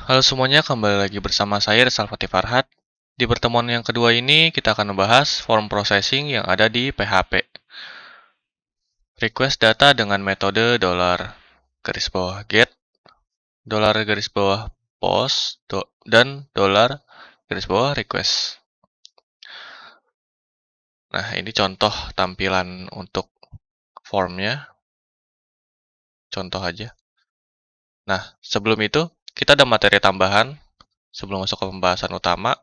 Halo semuanya, kembali lagi bersama saya Rizal Fatih Farhad. Di pertemuan yang kedua ini, kita akan membahas form processing yang ada di PHP. Request data dengan metode $get, $post, dan $request. Nah, ini contoh tampilan untuk formnya. Contoh aja. Nah, sebelum itu, kita ada materi tambahan sebelum masuk ke pembahasan utama.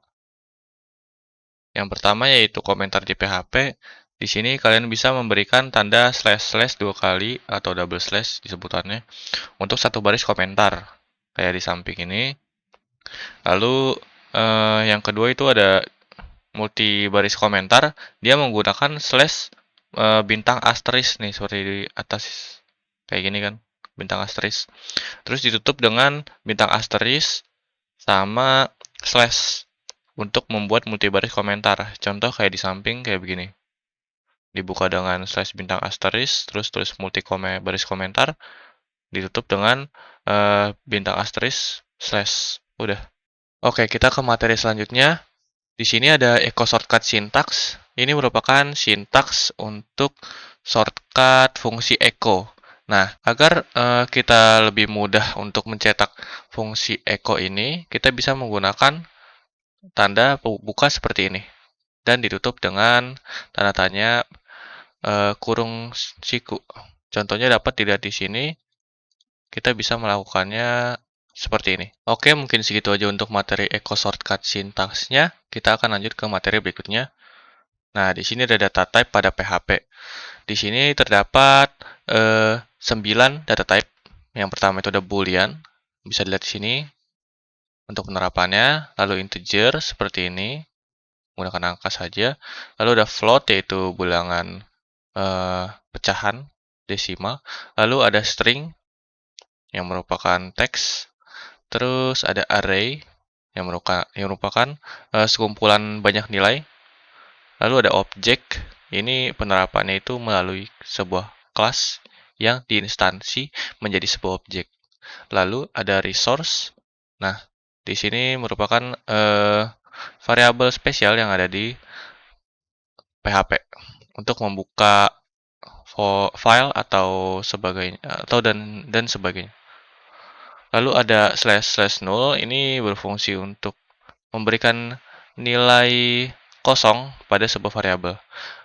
Yang pertama yaitu komentar di PHP. Di sini kalian bisa memberikan tanda slash dua kali atau double slash disebutannya untuk satu baris komentar kayak di samping ini. Lalu yang kedua itu ada multi baris komentar. Dia menggunakan slash bintang asterisk nih seperti di atas kayak gini kan, bintang asterisk. Terus ditutup dengan bintang asterisk sama slash untuk membuat multibaris komentar. Contoh kayak di samping kayak begini. Dibuka dengan slash bintang asterisk, terus tulis baris komentar, ditutup dengan bintang asterisk slash. Udah. Oke, kita ke materi selanjutnya. Di sini ada echo shortcut syntax. Ini merupakan sintaks untuk shortcut fungsi echo. Nah, agar kita lebih mudah untuk mencetak fungsi echo ini, kita bisa menggunakan tanda buka seperti ini. Dan ditutup dengan tanda tanya kurung siku. Contohnya dapat dilihat di sini. Kita bisa melakukannya seperti ini. Oke, mungkin segitu aja untuk materi echo shortcut sintaksnya. Kita akan lanjut ke materi berikutnya. Nah, di sini ada data type pada PHP. Di sini terdapat 9 data type. Yang pertama itu ada boolean. Bisa dilihat di sini untuk penerapannya. Lalu integer seperti ini, menggunakan angka saja. Lalu ada float yaitu bilangan pecahan desimal. Lalu ada string yang merupakan teks. Terus ada array yang merupakan sekumpulan banyak nilai. Lalu ada object. Ini penerapannya itu melalui sebuah kelas yang diinstansi menjadi sebuah objek. Lalu ada resource. Nah, di sini merupakan variabel spesial yang ada di PHP untuk membuka file atau sebagainya dan sebagainya. Lalu ada slash null, ini berfungsi untuk memberikan nilai kosong pada sebuah variabel.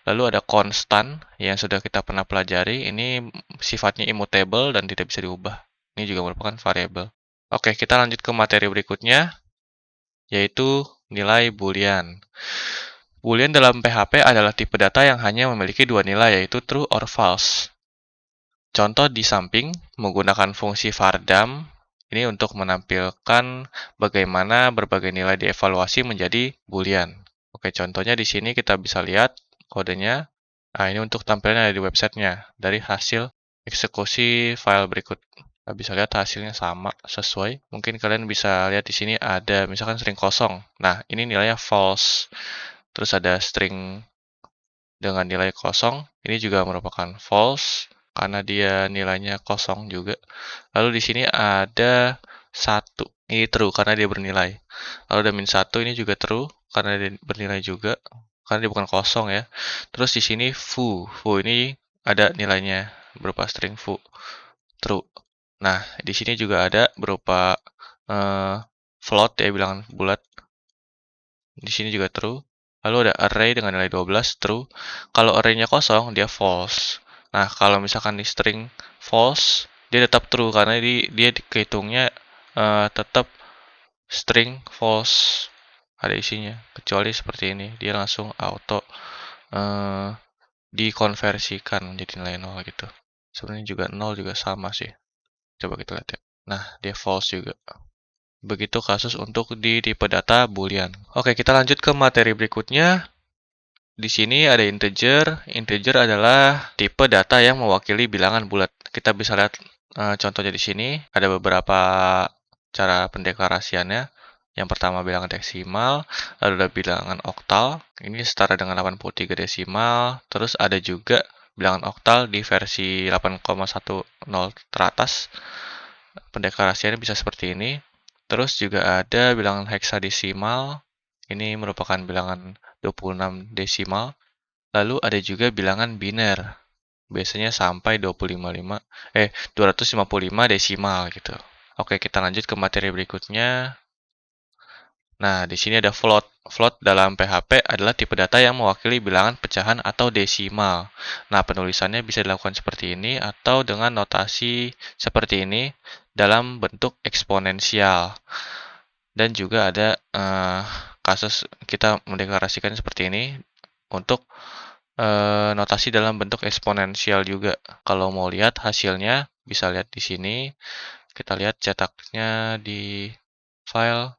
Lalu ada constant yang sudah kita pernah pelajari, ini sifatnya immutable dan tidak bisa diubah. Ini juga merupakan variabel. Oke, kita lanjut ke materi berikutnya, yaitu nilai boolean. Boolean dalam PHP adalah tipe data yang hanya memiliki dua nilai, yaitu true or false. Contoh di samping menggunakan fungsi vardam ini untuk menampilkan bagaimana berbagai nilai dievaluasi menjadi boolean. Oke, contohnya di sini kita bisa lihat kodenya. Nah, ini untuk tampilan ada di websitenya dari hasil eksekusi file berikut. Kita bisa lihat hasilnya sama, sesuai. Mungkin kalian bisa lihat di sini ada misalkan string kosong. Nah, ini nilainya false. Terus ada string dengan nilai kosong. Ini juga merupakan false karena dia nilainya kosong juga. Lalu di sini ada 1. Ini true karena dia bernilai. Lalu ada min 1, ini juga true karena dia bernilai juga. Karena dia bukan kosong ya. Terus di sini foo. Foo ini ada nilainya berupa string foo. True. Nah, di sini juga ada berupa float ya, bilangan bulat. Di sini juga true. Lalu ada array dengan nilai 12, true. Kalau array-nya kosong, dia false. Nah, kalau misalkan di string false, dia tetap true karena dia kehitungnya tetap string false. Ada isinya. Kecuali seperti ini, dia langsung auto dikonversikan menjadi nilai 0 gitu. Sebenarnya juga 0 juga sama sih. Coba kita lihat ya. Nah, dia false juga. Begitu kasus untuk di tipe data boolean. Oke, kita lanjut ke materi berikutnya. Di sini ada integer. Integer adalah tipe data yang mewakili bilangan bulat. Kita bisa lihat contohnya di sini. Ada beberapa cara pendeklarasiannya. Yang pertama bilangan deksimal, lalu ada bilangan oktal. Ini setara dengan 83 desimal. Terus ada juga bilangan oktal di versi 8,10 teratas. Pendeklarasiannya bisa seperti ini. Terus juga ada bilangan heksadesimal. Ini merupakan bilangan 26 desimal. Lalu ada juga bilangan biner. Biasanya sampai 255 desimal gitu. Oke, kita lanjut ke materi berikutnya. Nah, di sini ada float. Float dalam PHP adalah tipe data yang mewakili bilangan pecahan atau desimal. Nah, penulisannya bisa dilakukan seperti ini atau dengan notasi seperti ini dalam bentuk eksponensial. Dan juga ada kasus kita mendeklarasikan seperti ini untuk notasi dalam bentuk eksponensial juga. Kalau mau lihat hasilnya, bisa lihat di sini. Kita lihat cetaknya di file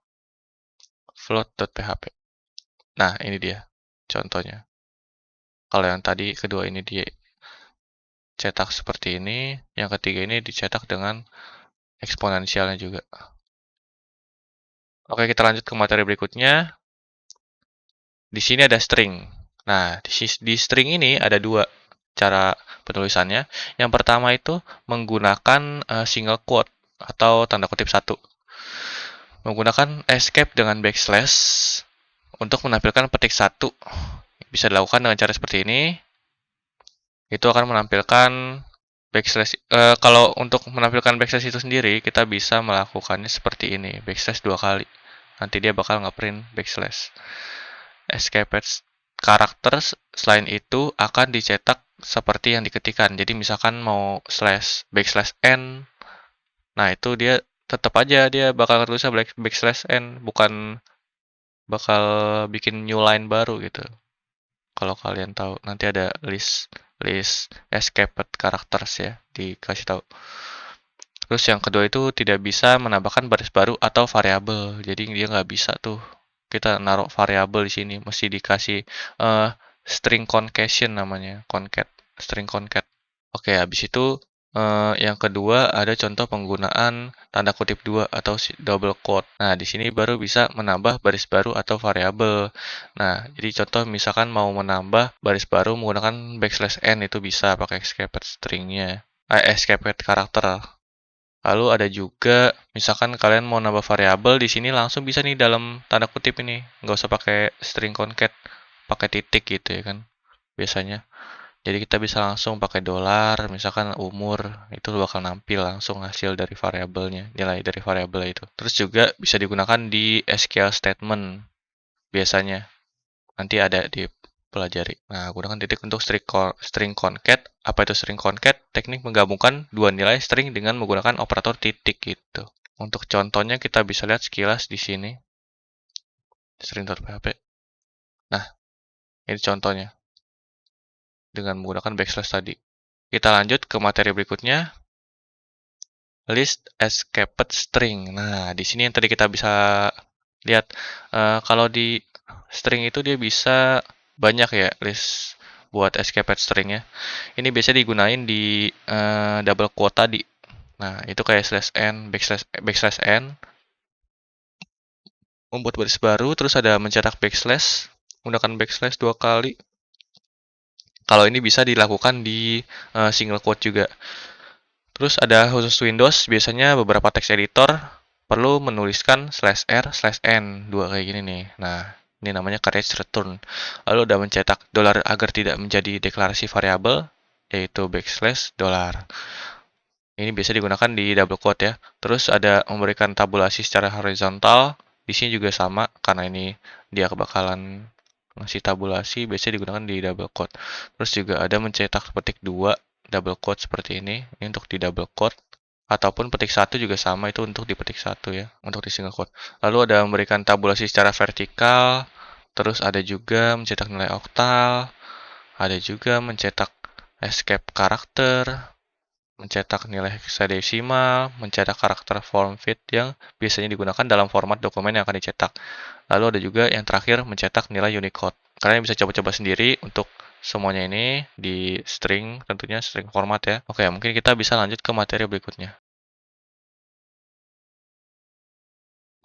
float.php. Nah, ini dia contohnya. Kalau yang tadi kedua ini dicetak seperti ini, yang ketiga ini dicetak dengan eksponensialnya juga. Oke, kita lanjut ke materi berikutnya. Di sini ada string. Nah, di string ini ada dua cara penulisannya. Yang pertama itu menggunakan single quote atau tanda kutip satu. Menggunakan escape dengan backslash untuk menampilkan petik satu. Bisa dilakukan dengan cara seperti ini. Itu akan menampilkan backslash. Kalau untuk menampilkan backslash itu sendiri, kita bisa melakukannya seperti ini. Backslash 2 kali. Nanti dia bakal ngeprint backslash. Escaped karakter selain itu akan dicetak seperti yang diketikkan. Jadi misalkan mau backslash n, nah itu dia tetap aja dia bakal tulisnya backslash n, bukan bakal bikin new line baru gitu. Kalau kalian tahu, nanti ada list escaped characters ya, dikasih tahu. Terus yang kedua itu tidak bisa menambahkan baris baru atau variabel. Jadi dia nggak bisa tuh kita naruh variabel di sini, mesti dikasih string concation namanya, string concat. Oke, habis itu yang kedua ada contoh penggunaan tanda kutip 2 atau double quote. Nah, di sini baru bisa menambah baris baru atau variabel. Nah, jadi contoh misalkan mau menambah baris baru menggunakan backslash n itu bisa pakai escaped stringnya, escaped karakter. Lalu ada juga misalkan kalian mau nambah variabel di sini langsung bisa nih dalam tanda kutip ini, nggak usah pakai string concat, pakai titik gitu ya kan biasanya. Jadi kita bisa langsung pakai $, misalkan umur, itu bakal nampil langsung hasil dari variabelnya, nilai dari variabel itu. Terus juga bisa digunakan di SQL statement biasanya. Nanti ada dipelajari. Nah, gunakan titik untuk string concat. Apa itu string concat? Teknik menggabungkan dua nilai string dengan menggunakan operator titik gitu. Untuk contohnya kita bisa lihat sekilas di sini. String.php. Nah, ini contohnya dengan menggunakan backslash tadi. Kita lanjut ke materi berikutnya. List escaped string. Nah, di sini yang tadi kita bisa lihat. Kalau di string itu dia bisa banyak ya list buat escaped stringnya. Ini biasanya digunain di double quote tadi. Nah, itu kayak slash n, backslash n. Membuat baris baru, terus ada mencetak backslash. Menggunakan backslash 2 kali. Kalau ini bisa dilakukan di single quote juga. Terus ada khusus Windows, biasanya beberapa text editor perlu menuliskan /r/n, dua kayak gini nih. Nah, ini namanya carriage return. Lalu ada mencetak $ agar tidak menjadi deklarasi variabel, yaitu $. Ini biasa digunakan di double quote ya. Terus ada memberikan tabulasi secara horizontal. Di sini juga sama, karena ini dia bakalan ngasih tabulasi, biasanya digunakan di double quote. Terus juga ada mencetak petik 2 double quote seperti ini untuk di double quote, ataupun petik 1 juga sama, itu untuk di petik 1 ya, untuk di single quote. Lalu ada memberikan tabulasi secara vertikal, terus ada juga mencetak nilai oktal, ada juga mencetak escape karakter, mencetak nilai hexadesimal, mencetak karakter form fit yang biasanya digunakan dalam format dokumen yang akan dicetak. Lalu ada juga yang terakhir mencetak nilai Unicode. Kalian bisa coba-coba sendiri untuk semuanya ini di string, tentunya string format ya. Oke, mungkin kita bisa lanjut ke materi berikutnya.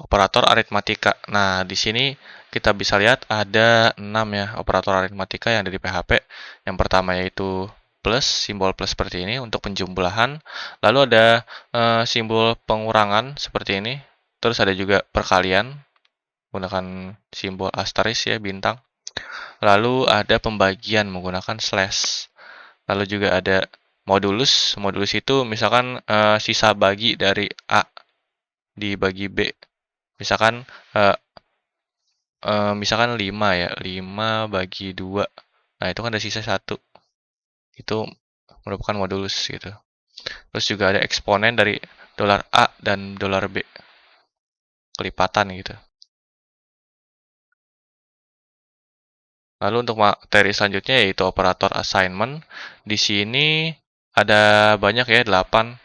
Operator aritmatika. Nah, di sini kita bisa lihat ada 6 ya operator aritmatika yang ada di PHP. Yang pertama yaitu plus, simbol plus seperti ini untuk penjumlahan. Lalu ada simbol pengurangan seperti ini Terus ada juga perkalian, menggunakan simbol asterisk ya, bintang. Lalu ada pembagian menggunakan slash. Lalu juga ada modulus. Modulus itu misalkan sisa bagi dari A dibagi B. Misalkan misalkan 5 ya, 5 bagi 2. Nah, itu kan ada sisa 1. Itu merupakan modulus gitu. Terus juga ada eksponen dari dolar A dan dolar B. Kelipatan gitu. Lalu untuk materi selanjutnya yaitu operator assignment. Di sini ada banyak ya, 8.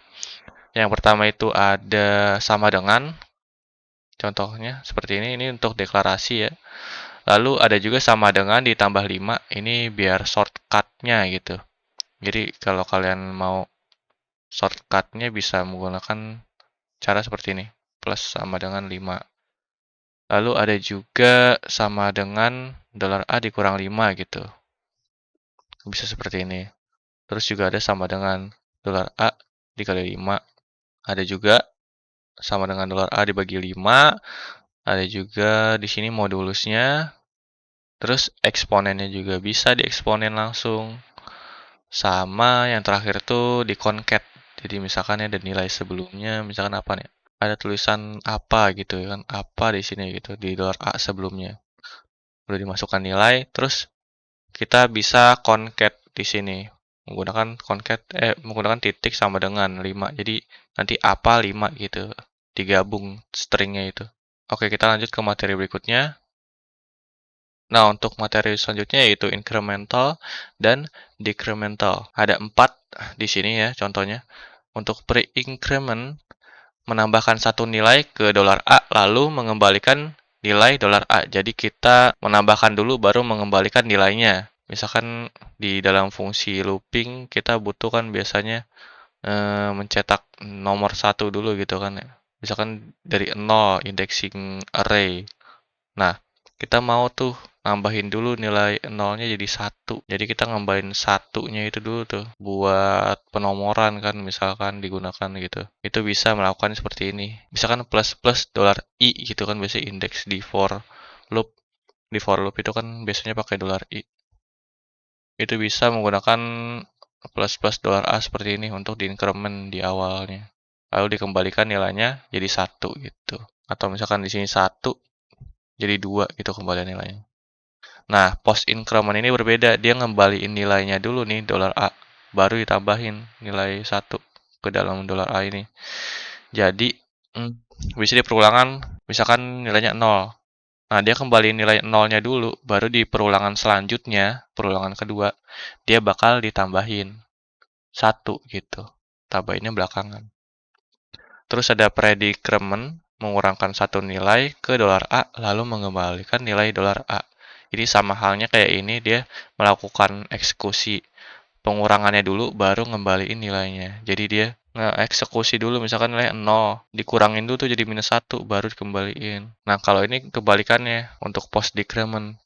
Yang pertama itu ada sama dengan. Contohnya seperti ini untuk deklarasi ya. Lalu ada juga sama dengan ditambah 5. Ini biar shortcut-nya gitu. Jadi kalau kalian mau shortcut-nya bisa menggunakan cara seperti ini. Plus sama dengan 5. Lalu ada juga sama dengan dolar A dikurang 5 gitu. Bisa seperti ini. Terus juga ada sama dengan dolar A dikali 5. Ada juga sama dengan dolar A dibagi 5. Ada juga di sini modulusnya. Terus eksponennya juga bisa dieksponen langsung. Sama yang terakhir tuh di concat. Jadi misalkan ada nilai sebelumnya, misalkan apa nih? Ada tulisan apa gitu kan, apa di sini gitu di dolar A sebelumnya. Udah dimasukkan nilai, terus kita bisa concat di sini menggunakan titik sama dengan 5. Jadi nanti apa 5 gitu. Digabung stringnya itu. Oke, kita lanjut ke materi berikutnya. Nah, untuk materi selanjutnya yaitu incremental dan decremental. Ada 4 di sini ya contohnya. Untuk pre-increment menambahkan satu nilai ke dolar A lalu mengembalikan nilai dolar A. Jadi kita menambahkan dulu baru mengembalikan nilainya. Misalkan di dalam fungsi looping kita butuh kan biasanya mencetak nomor 1 dulu gitu kan ya. Misalkan dari 0 indexing array. Nah, kita mau tuh nambahin dulu nilai 0-nya jadi 1. Jadi kita nambahin 1-nya itu dulu tuh buat penomoran kan misalkan digunakan gitu. Itu bisa melakukan seperti ini. Misalkan plus plus dolar I gitu kan biasanya indeks di for loop. Di for loop itu kan biasanya pakai dolar I. Itu bisa menggunakan plus plus dolar A seperti ini untuk diincrement di awalnya. Lalu dikembalikan nilainya jadi 1 gitu. Atau misalkan di sini 1 jadi 2 gitu kembalian nilainya. Nah, post increment ini berbeda. Dia ngembaliin nilainya dulu nih dolar A, baru ditambahin nilai 1 ke dalam dolar A ini. Jadi bisa di perulangan misalkan nilainya 0. Nah, dia kembaliin nilai 0-nya dulu, baru di perulangan selanjutnya, perulangan kedua, dia bakal ditambahin 1 gitu. Tambahinnya belakangan. Terus ada predicrement, mengurangkan satu nilai ke dolar A, lalu mengembalikan nilai dolar A. Jadi sama halnya kayak ini, dia melakukan eksekusi pengurangannya dulu, baru ngembaliin nilainya. Jadi dia nge-eksekusi dulu, misalkan nilai 0, dikurangin dulu tuh jadi minus 1, baru dikembaliin. Nah, kalau ini kebalikannya, untuk post decrement.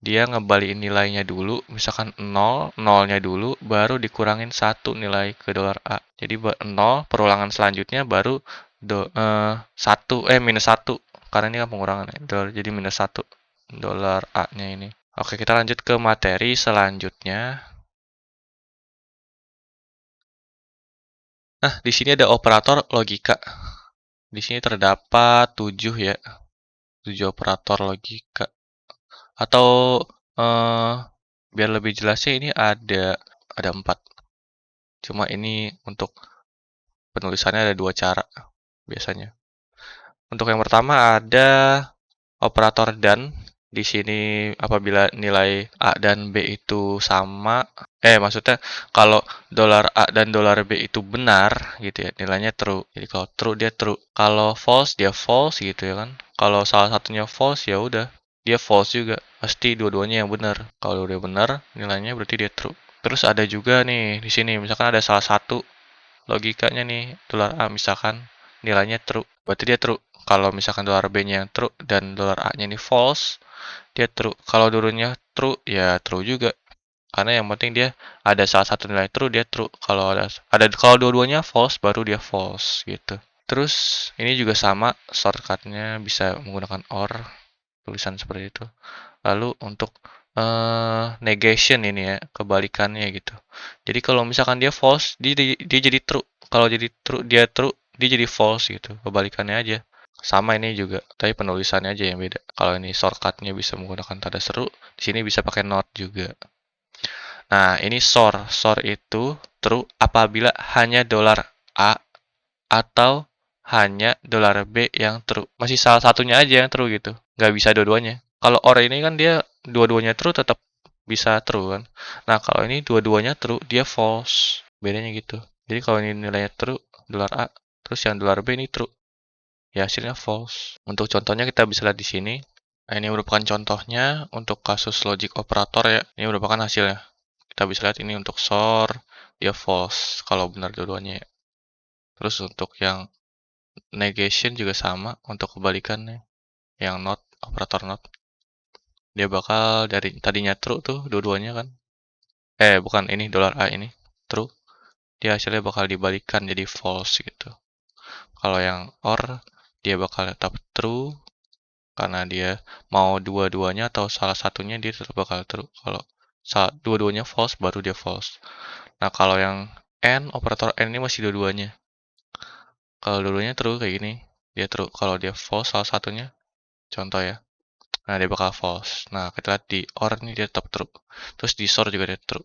Dia ngembaliin nilainya dulu, misalkan 0, 0-nya dulu, baru dikurangin 1 nilai ke dolar A. Jadi 0, perulangan selanjutnya baru 1, minus 1. Karena ini kan pengurangan ya, jadi minus 1 dolar A-nya ini. Oke, kita lanjut ke materi selanjutnya. Nah, di sini ada operator logika. Di sini terdapat 7 ya. 7 operator logika. Atau biar lebih jelasnya ini ada 4. Cuma ini untuk penulisannya ada 2 cara biasanya. Untuk yang pertama ada operator dan. Di sini apabila nilai A dan B itu sama, maksudnya kalau dolar A dan dolar B itu benar gitu ya, nilainya true. Jadi kalau true dia true. Kalau false dia false gitu ya kan. Kalau salah satunya false ya udah, dia false juga. Pasti dua-duanya yang benar. Kalau udah benar, nilainya berarti dia true. Terus ada juga nih di sini misalkan ada salah satu logikanya nih dolar A misalkan nilainya true, berarti dia true. Kalau misalkan dolar B-nya yang true dan dolar A-nya ini false, dia true. Kalau dulunya true, ya true juga. Karena yang penting dia ada salah satu nilai true, dia true. Kalau kalau dua-duanya false, baru dia false gitu. Terus ini juga sama, shortcutnya bisa menggunakan OR, tulisan seperti itu. Lalu untuk negation ini ya, kebalikannya gitu. Jadi kalau misalkan dia false, dia jadi true. Kalau jadi true, dia jadi false gitu. Kebalikannya aja. Sama ini juga, tapi penulisannya aja yang beda. Kalau ini shortcutnya bisa menggunakan tanda seru, di sini bisa pakai not juga. Nah, ini SOR. SOR itu true apabila hanya $A atau hanya $B yang true. Masih salah satunya aja yang true gitu. Nggak bisa dua-duanya. Kalau OR ini kan dia dua-duanya true tetap bisa true kan. Nah, kalau ini dua-duanya true, dia false. Bedanya gitu. Jadi kalau ini nilainya true, $A, terus yang $B ini true. Ya, hasilnya false. Untuk contohnya kita bisa lihat di sini. Nah, ini merupakan contohnya untuk kasus logic operator ya. Ini merupakan hasilnya. Kita bisa lihat ini untuk SOR, dia false kalau benar dua-duanya ya. Terus untuk yang negation juga sama untuk kebalikannya. Yang not, operator not. Dia bakal dari tadinya true tuh dua-duanya kan. Bukan ini $A ini. True. Dia hasilnya bakal dibalikan jadi false gitu. Kalau yang OR, dia bakal tetap true. Karena dia mau dua-duanya atau salah satunya dia tetap bakal true. Kalau dua-duanya false, baru dia false. Nah, kalau yang N, operator N ini masih dua-duanya. Kalau dulunya true kayak gini, dia true. Kalau dia false salah satunya, contoh ya. Nah, dia bakal false. Nah, kita lihat di OR ini dia tetap true. Terus di SOR juga dia true.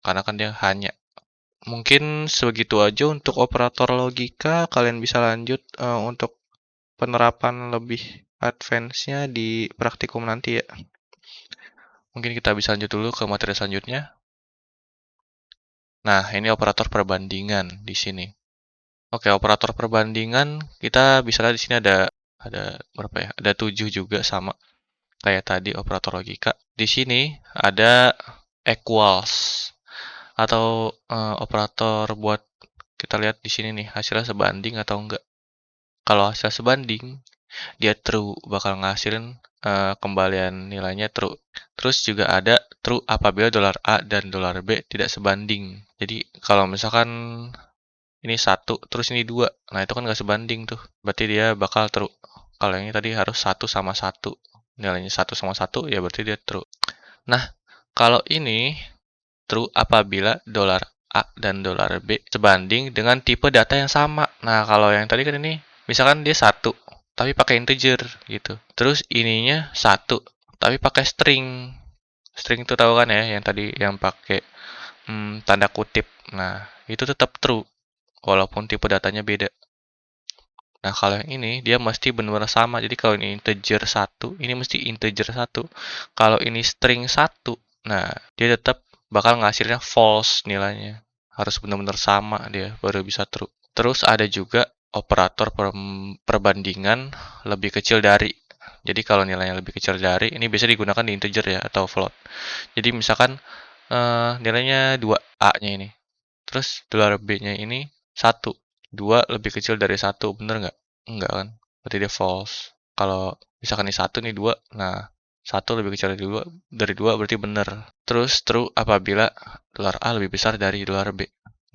Karena kan dia hanya. Mungkin sebegitu aja untuk operator logika. Kalian bisa lanjut untuk penerapan lebih advance-nya di praktikum nanti ya. Mungkin kita bisa lanjut dulu ke materi selanjutnya. Nah, ini operator perbandingan di sini. Oke, operator perbandingan kita bisa lihat di sini ada berapa ya? Ada 7 juga sama kayak tadi operator logika. Di sini ada equals atau operator buat kita lihat di sini nih hasilnya sebanding atau enggak. Kalau hasil sebanding, dia true, bakal ngasilin kembalian nilainya true. Terus juga ada true apabila $A dan $B tidak sebanding. Jadi kalau misalkan ini 1, terus ini 2, nah itu kan nggak sebanding tuh. Berarti dia bakal true. Kalau ini tadi harus 1 sama 1. Nilainya 1 sama 1, ya berarti dia true. Nah, kalau ini true apabila $A dan $B sebanding dengan tipe data yang sama. Nah, kalau yang tadi kan ini, misalkan dia 1, tapi pakai integer gitu. Terus ininya 1, tapi pakai string. String itu tahu kan ya, yang tadi yang pakai tanda kutip. Nah, itu tetap true, walaupun tipe datanya beda. Nah, kalau yang ini, dia mesti benar-benar sama. Jadi, kalau ini integer 1, ini mesti integer 1. Kalau ini string 1, nah, dia tetap bakal ngasilnya false nilainya. Harus benar-benar sama dia, baru bisa true. Terus ada juga operator perbandingan lebih kecil dari. Jadi, kalau nilainya lebih kecil dari, ini biasa digunakan di integer ya, atau float. Jadi, misalkan nilainya 2A-nya ini. Terus $B-nya ini 1. 2 lebih kecil dari 1, bener nggak? Enggak kan? Berarti dia false. Kalau misalkan ini 1 nih 2, nah 1 lebih kecil dari 2 berarti bener. Terus true apabila $A lebih besar dari $B.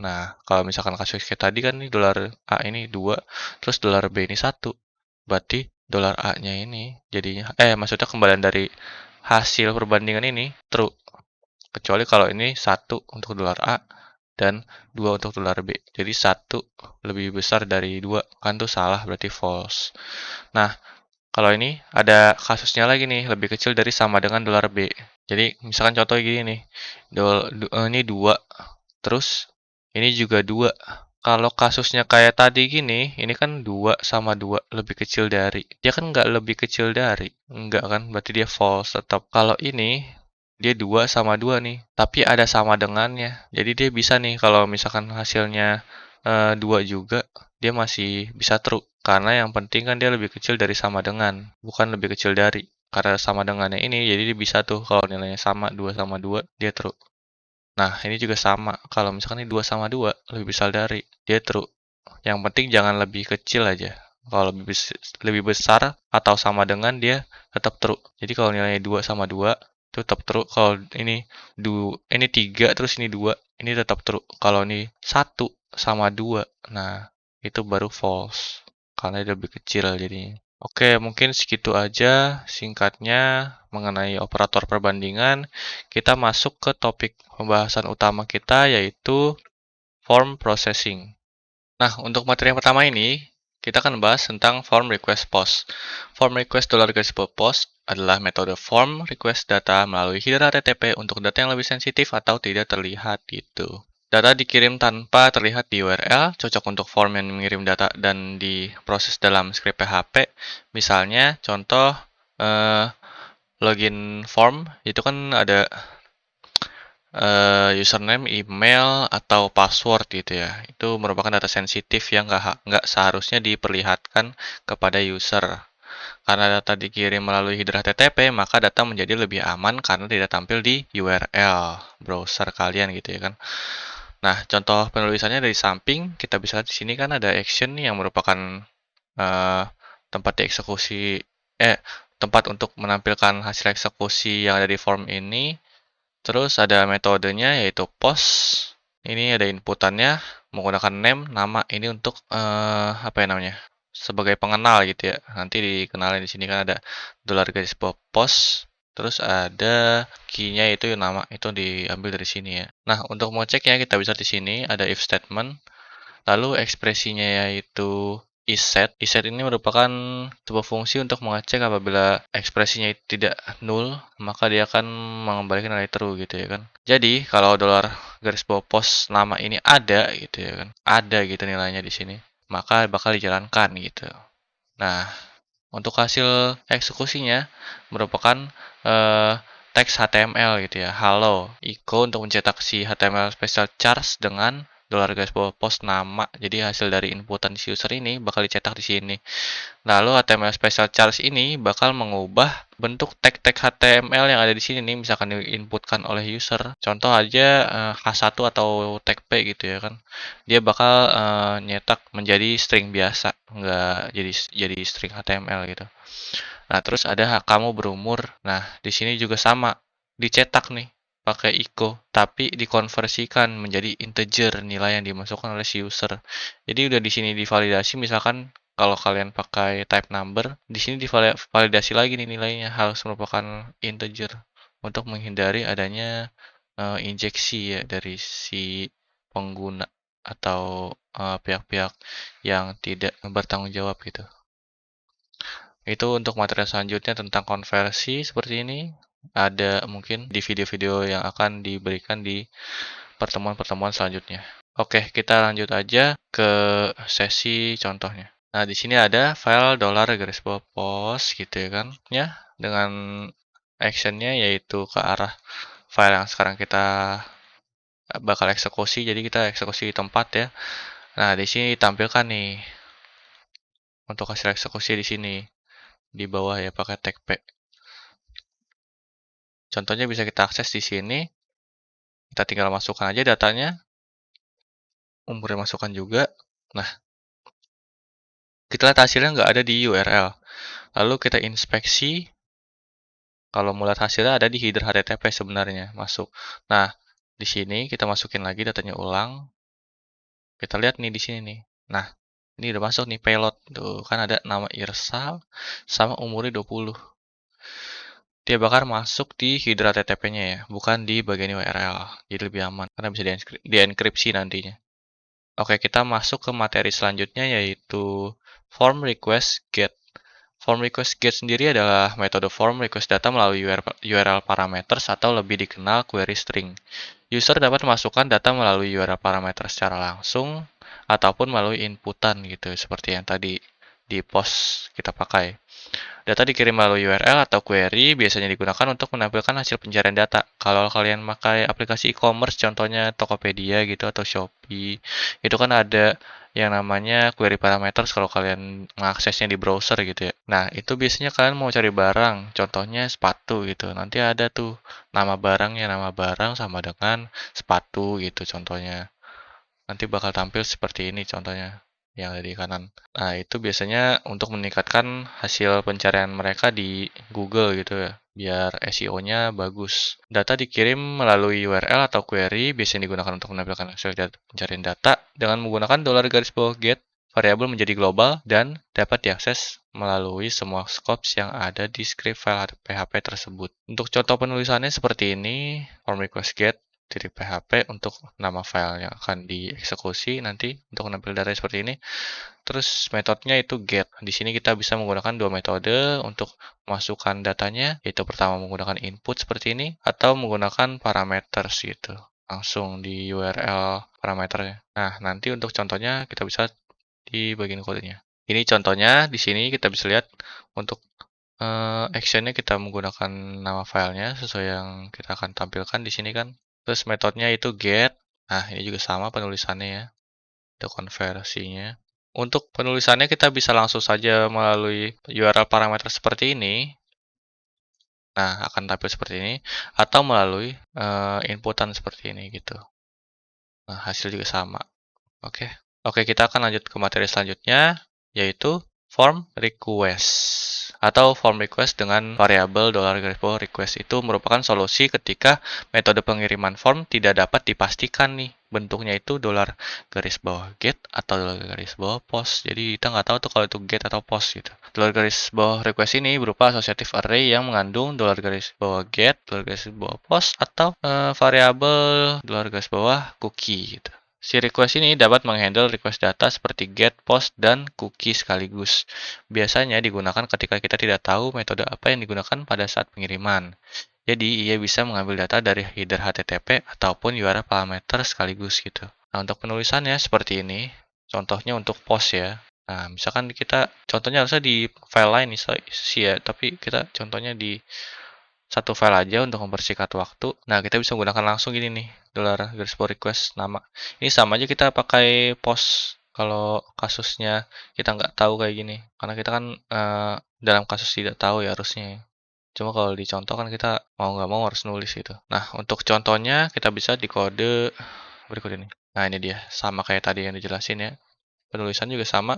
Nah, kalau misalkan kasus kayak tadi kan nih $A ini 2, terus $B ini 1. Berarti $A-nya ini jadinya, maksudnya kembalian dari hasil perbandingan ini true. Kecuali kalau ini 1 untuk $A dan 2 untuk $B. Jadi 1 lebih besar dari 2, kan tuh salah, berarti false. Nah, kalau ini ada kasusnya lagi nih, lebih kecil dari sama dengan $B. Jadi misalkan contoh gini nih, ini 2, terus ini juga 2. Kalau kasusnya kayak tadi gini, ini kan 2 sama 2 lebih kecil dari. Dia kan nggak lebih kecil dari. Nggak kan, berarti dia false tetap. Kalau ini, dia 2 sama 2 nih, tapi ada sama dengannya. Jadi dia bisa nih kalau misalkan hasilnya 2 juga, dia masih bisa true. Karena yang penting kan dia lebih kecil dari sama dengan, bukan lebih kecil dari. Karena sama dengannya ini, jadi dia bisa tuh kalau nilainya sama 2 sama 2, dia true. Nah, ini juga sama. Kalau misalkan ini 2 sama 2, lebih besar dari, dia true. Yang penting jangan lebih kecil aja. Kalau lebih besar atau sama dengan, dia tetap true. Jadi kalau nilainya 2 sama 2, itu tetap true. Kalau ini 3 terus ini 2, ini tetap true. Kalau ini 1 sama 2, nah itu baru false, karena dia lebih kecil jadinya. Oke, mungkin segitu aja singkatnya mengenai operator perbandingan. Kita masuk ke topik pembahasan utama kita, yaitu form processing. Nah, untuk materi yang pertama ini, kita akan bahas tentang form request post. Form request $post adalah metode form request data melalui header HTTP untuk data yang lebih sensitif atau tidak terlihat gitu. Data dikirim tanpa terlihat di URL, cocok untuk form yang mengirim data dan diproses dalam script PHP. Misalnya, contoh login form, itu kan ada username, email, atau password gitu ya. Itu merupakan data sensitif yang nggak seharusnya diperlihatkan kepada user. Karena data dikirim melalui header HTTP, maka data menjadi lebih aman karena tidak tampil di URL browser kalian gitu ya kan. Nah, contoh penulisannya dari samping, kita bisa lihat di sini kan ada action yang merupakan uh, tempat dieksekusi, tempat untuk menampilkan hasil eksekusi yang ada di form ini. Terus ada metodenya yaitu post. Ini ada inputannya menggunakan name, nama ini untuk apa ya namanya? Sebagai pengenal gitu ya. Nanti dikenalin di sini kan ada $post. Terus ada key-nya itu nama itu diambil dari sini ya. Nah, untuk mau ceknya kita bisa di sini ada if statement. Lalu ekspresinya yaitu isSet. isSet ini merupakan sebuah fungsi untuk mengecek apabila ekspresinya tidak null, maka dia akan mengembalikan nilai true gitu ya kan. Jadi kalau $post nama ini ada gitu ya kan, ada gitu nilainya di sini, maka bakal dijalankan gitu. Nah, untuk hasil eksekusinya merupakan teks HTML gitu ya. Halo, echo untuk mencetak si HTML special charge dengan $post nama. Jadi hasil dari inputan si user ini bakal dicetak di sini. Lalu HTML special charge ini bakal mengubah bentuk tag-tag HTML yang ada di sini nih, misalkan diinputkan oleh user. Contoh aja H1 atau tag P gitu ya kan. Dia bakal nyetak menjadi string biasa, nggak jadi string HTML gitu. Nah, terus ada hak kamu berumur. Nah, di sini juga sama, dicetak nih pakai echo, tapi dikonversikan menjadi integer nilai yang dimasukkan oleh si user. Jadi udah di sini divalidasi, misalkan kalau kalian pakai type number, di sini divalidasi lagi nih nilainya harus merupakan integer untuk menghindari adanya injeksi ya dari si pengguna atau pihak-pihak yang tidak bertanggung jawab gitu. Itu untuk materi selanjutnya tentang konversi seperti ini. Ada mungkin di video-video yang akan diberikan di pertemuan-pertemuan selanjutnya. Oke, kita lanjut aja ke sesi contohnya. Nah, di sini ada file $post gitu ya kan. Ya, dengan actionnya yaitu ke arah file yang sekarang kita bakal eksekusi. Jadi kita eksekusi di tempat ya. Nah, di sini ditampilkan nih untuk hasil eksekusi di sini di bawah ya pakai tag P. Contohnya bisa kita akses di sini. Kita tinggal masukkan aja datanya. Umurnya masukkan juga. Nah, kita lihat hasilnya nggak ada di URL. Lalu kita inspeksi. Kalau mau lihat hasilnya ada di header HTTP sebenarnya masuk. Nah, di sini kita masukin lagi datanya ulang. Kita lihat nih di sini nih. Nah, ini udah masuk nih payload. Tuh, kan ada nama Irsal sama umurnya 20. Dia bakal masuk di header HTTP-nya ya, bukan di bagian URL. Jadi lebih aman karena bisa dienkripsi nantinya. Oke, kita masuk ke materi selanjutnya yaitu form request get. Form request get sendiri adalah metode form request data melalui URL parameters atau lebih dikenal query string. User dapat memasukkan data melalui URL parameter secara langsung ataupun melalui inputan gitu, seperti yang tadi di post kita pakai. Data dikirim melalui URL atau query biasanya digunakan untuk menampilkan hasil pencarian data. Kalau kalian pakai aplikasi e-commerce, contohnya Tokopedia gitu atau Shopee, itu kan ada yang namanya query parameters kalau kalian mengaksesnya di browser gitu ya. Nah, itu biasanya kalian mau cari barang, contohnya sepatu gitu. Nanti ada tuh nama barangnya, nama barang sama dengan sepatu gitu contohnya. Nanti bakal tampil seperti ini contohnya yang ada di kanan. Nah, itu biasanya untuk meningkatkan hasil pencarian mereka di Google gitu ya, biar SEO-nya bagus. Data dikirim melalui URL atau query biasanya digunakan untuk menampilkan hasil pencarian data dengan menggunakan $get. variabel menjadi global dan dapat diakses melalui semua scopes yang ada di script file PHP tersebut. Untuk contoh penulisannya seperti ini, form request get .php untuk nama file yang akan dieksekusi nanti untuk menampilkan data seperti ini. Terus metodenya itu get. Di sini kita bisa menggunakan dua metode untuk memasukkan datanya, yaitu pertama menggunakan input seperti ini atau menggunakan parameters gitu. Langsung di URL parameternya. Nah, nanti untuk contohnya kita bisa di bagian kodenya. Ini contohnya di sini kita bisa lihat untuk actionnya kita menggunakan nama filenya sesuai yang kita akan tampilkan di sini kan. Terus metodenya itu get. Nah, ini juga sama penulisannya ya. Itu konversinya. Untuk penulisannya kita bisa langsung saja melalui URL parameter seperti ini. Nah, akan tampil seperti ini atau melalui inputan seperti ini gitu. Nah, hasil juga sama. Oke. Oke, kita akan lanjut ke materi selanjutnya yaitu form request atau form request dengan variabel $request itu merupakan solusi ketika metode pengiriman form tidak dapat dipastikan nih bentuknya itu $get atau $post. Jadi kita nggak tahu tuh kalau itu get atau post gitu. $request ini berupa associative array yang mengandung $get, $post atau variabel $cookie gitu. Si request ini dapat menghandle request data seperti get, post, dan cookie sekaligus. Biasanya digunakan ketika kita tidak tahu metode apa yang digunakan pada saat pengiriman. Jadi, ia bisa mengambil data dari header HTTP ataupun URL parameter sekaligus gitu. Nah, untuk penulisannya seperti ini. Contohnya untuk post ya. Nah, misalkan kita, contohnya harusnya di file lain sih ya, tapi kita contohnya di satu file aja untuk mempersingkat waktu. Nah, kita bisa menggunakan langsung gini nih, $request nama. Ini sama aja kita pakai post kalau kasusnya kita nggak tahu kayak gini. Karena kita kan dalam kasus tidak tahu ya harusnya. Cuma kalau dicontoh kan kita mau nggak mau harus nulis gitu. Nah, untuk contohnya kita bisa di kode berikut ini. Nah, ini dia. Sama kayak tadi yang dijelasin ya. Penulisan juga sama.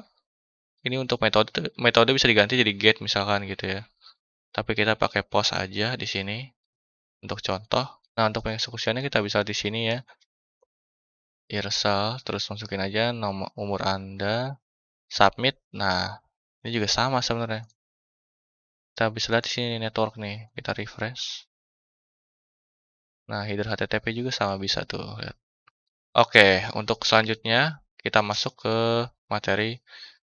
Ini untuk metode bisa diganti jadi get misalkan gitu ya. Tapi kita pakai post aja di sini untuk contoh. Nah, untuk pengeksekusiannya kita bisa di sini ya. Irsal, terus masukin aja nomor umur Anda, submit. Nah, ini juga sama sebenarnya. Kita bisa lihat di sini network nih. Kita refresh. Nah, header HTTP juga sama bisa tuh. Lihat. Oke, untuk selanjutnya kita masuk ke materi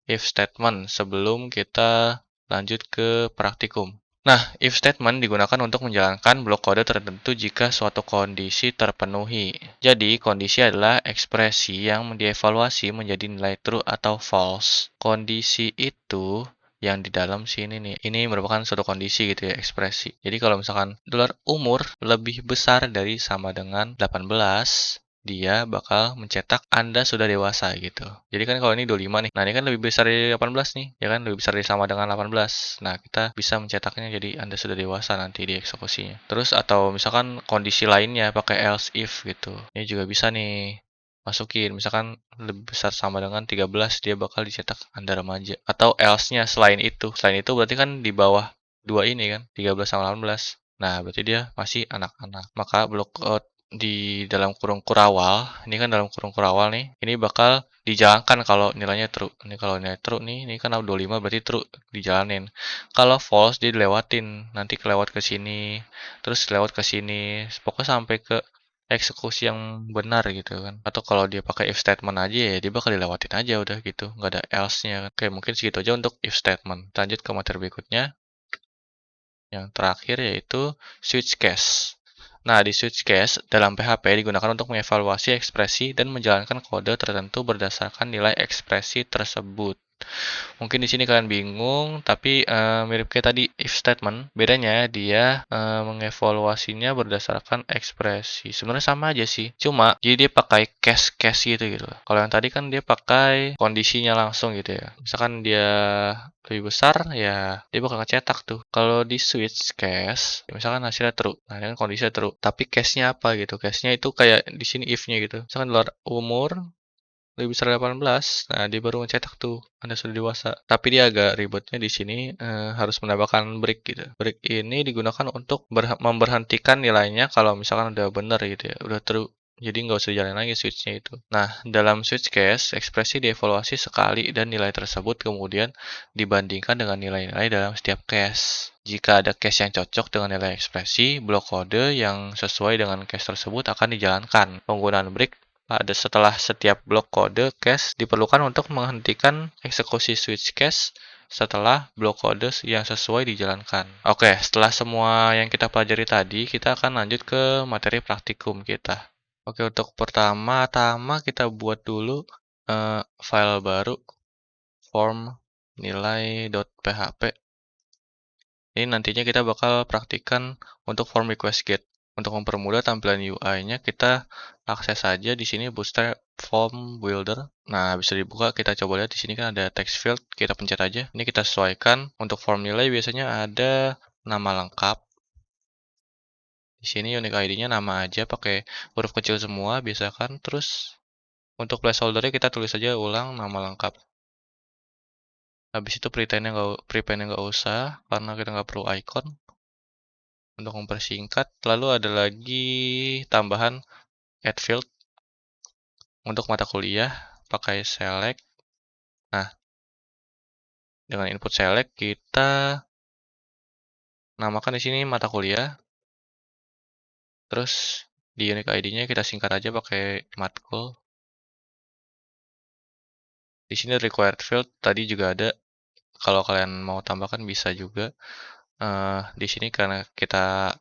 if statement sebelum kita lanjut ke praktikum. Nah, if statement digunakan untuk menjalankan blok kode tertentu jika suatu kondisi terpenuhi. Jadi, kondisi adalah ekspresi yang dievaluasi menjadi nilai true atau false. Kondisi itu yang di dalam sini nih, ini merupakan suatu kondisi gitu ya, ekspresi. Jadi, kalau misalkan $umur lebih besar dari sama dengan 18, dia bakal mencetak Anda sudah dewasa gitu. Jadi kan kalau ini 25 nih. Nah, ini kan lebih besar dari 18 nih. Ya kan lebih besar dari sama dengan 18. Nah, kita bisa mencetaknya jadi Anda sudah dewasa nanti di eksekusinya. Terus atau misalkan kondisi lainnya pakai else if gitu. Ini juga bisa nih. Masukin misalkan lebih besar sama dengan 13 dia bakal dicetak Anda remaja. Atau else-nya selain itu. Selain itu berarti kan di bawah dua ini kan, 13 sama 18. Nah, berarti dia masih anak-anak. Maka blok di dalam kurung kurawal, ini kan dalam kurung kurawal nih, ini bakal dijalankan kalau nilainya true. Ini kalau nilai true nih, ini kan 25 berarti true, dijalanin. Kalau false dia dilewatin, nanti kelewat ke sini, terus lewat ke sini, pokoknya sampai ke eksekusi yang benar gitu kan. Atau kalau dia pakai if statement aja ya dia bakal dilewatin aja udah gitu, nggak ada else-nya kan. Oke, mungkin segitu aja untuk if statement. Lanjut ke materi berikutnya. Yang terakhir yaitu switch case. Nah, di switch case dalam PHP digunakan untuk mengevaluasi ekspresi dan menjalankan kode tertentu berdasarkan nilai ekspresi tersebut. Mungkin di sini kalian bingung, tapi mirip kayak tadi if statement. Bedanya dia mengevaluasinya berdasarkan ekspresi. Sebenarnya sama aja sih. Cuma jadi dia pakai case-case gitu. Kalau yang tadi kan dia pakai kondisinya langsung gitu ya. Misalkan dia lebih besar, ya dia bakal ngecetak tuh. Kalau di switch case, misalkan hasilnya true. Nah, ini kan kondisinya true. Tapi case-nya apa gitu? Case-nya itu kayak di sini if-nya gitu. Misalkan luar umur lebih besar dari 18, nah dia baru mencetak tuh Anda sudah dewasa. Tapi dia agak ribetnya di sini harus menambahkan break gitu. Break ini digunakan untuk memberhentikan nilainya kalau misalkan udah benar gitu ya, udah true. Jadi nggak usah dijalanin lagi switch-nya itu. Nah, dalam switch case, ekspresi dievaluasi sekali dan nilai tersebut kemudian dibandingkan dengan nilai-nilai dalam setiap case. Jika ada case yang cocok dengan nilai ekspresi, blok kode yang sesuai dengan case tersebut akan dijalankan. Penggunaan break pada setelah setiap blok kode case diperlukan untuk menghentikan eksekusi switch case setelah blok kode yang sesuai dijalankan. Oke, setelah semua yang kita pelajari tadi, kita akan lanjut ke materi praktikum kita. Oke, untuk pertama-tama kita buat dulu file baru form nilai.php. Ini nantinya kita bakal praktikkan untuk form request get. Untuk mempermudah tampilan UI-nya, kita akses saja di sini Bootstrap Form Builder. Nah, bisa dibuka, kita coba lihat di sini kan ada text field, kita pencet aja. Ini kita sesuaikan. Untuk form nilai biasanya ada nama lengkap. Di sini unique ID-nya nama aja pakai huruf kecil semua, biasakan. Terus untuk placeholder-nya kita tulis saja ulang nama lengkap. Habis itu prepend-nya nggak usah karena kita nggak perlu icon. Untuk mempersingkat, lalu ada lagi tambahan add field untuk mata kuliah pakai select. Nah, dengan input select kita namakan di sini mata kuliah. Terus di unique ID-nya kita singkat aja pakai matkul. Di sini required field tadi juga ada. Kalau kalian mau tambahkan bisa juga. Di sini karena kita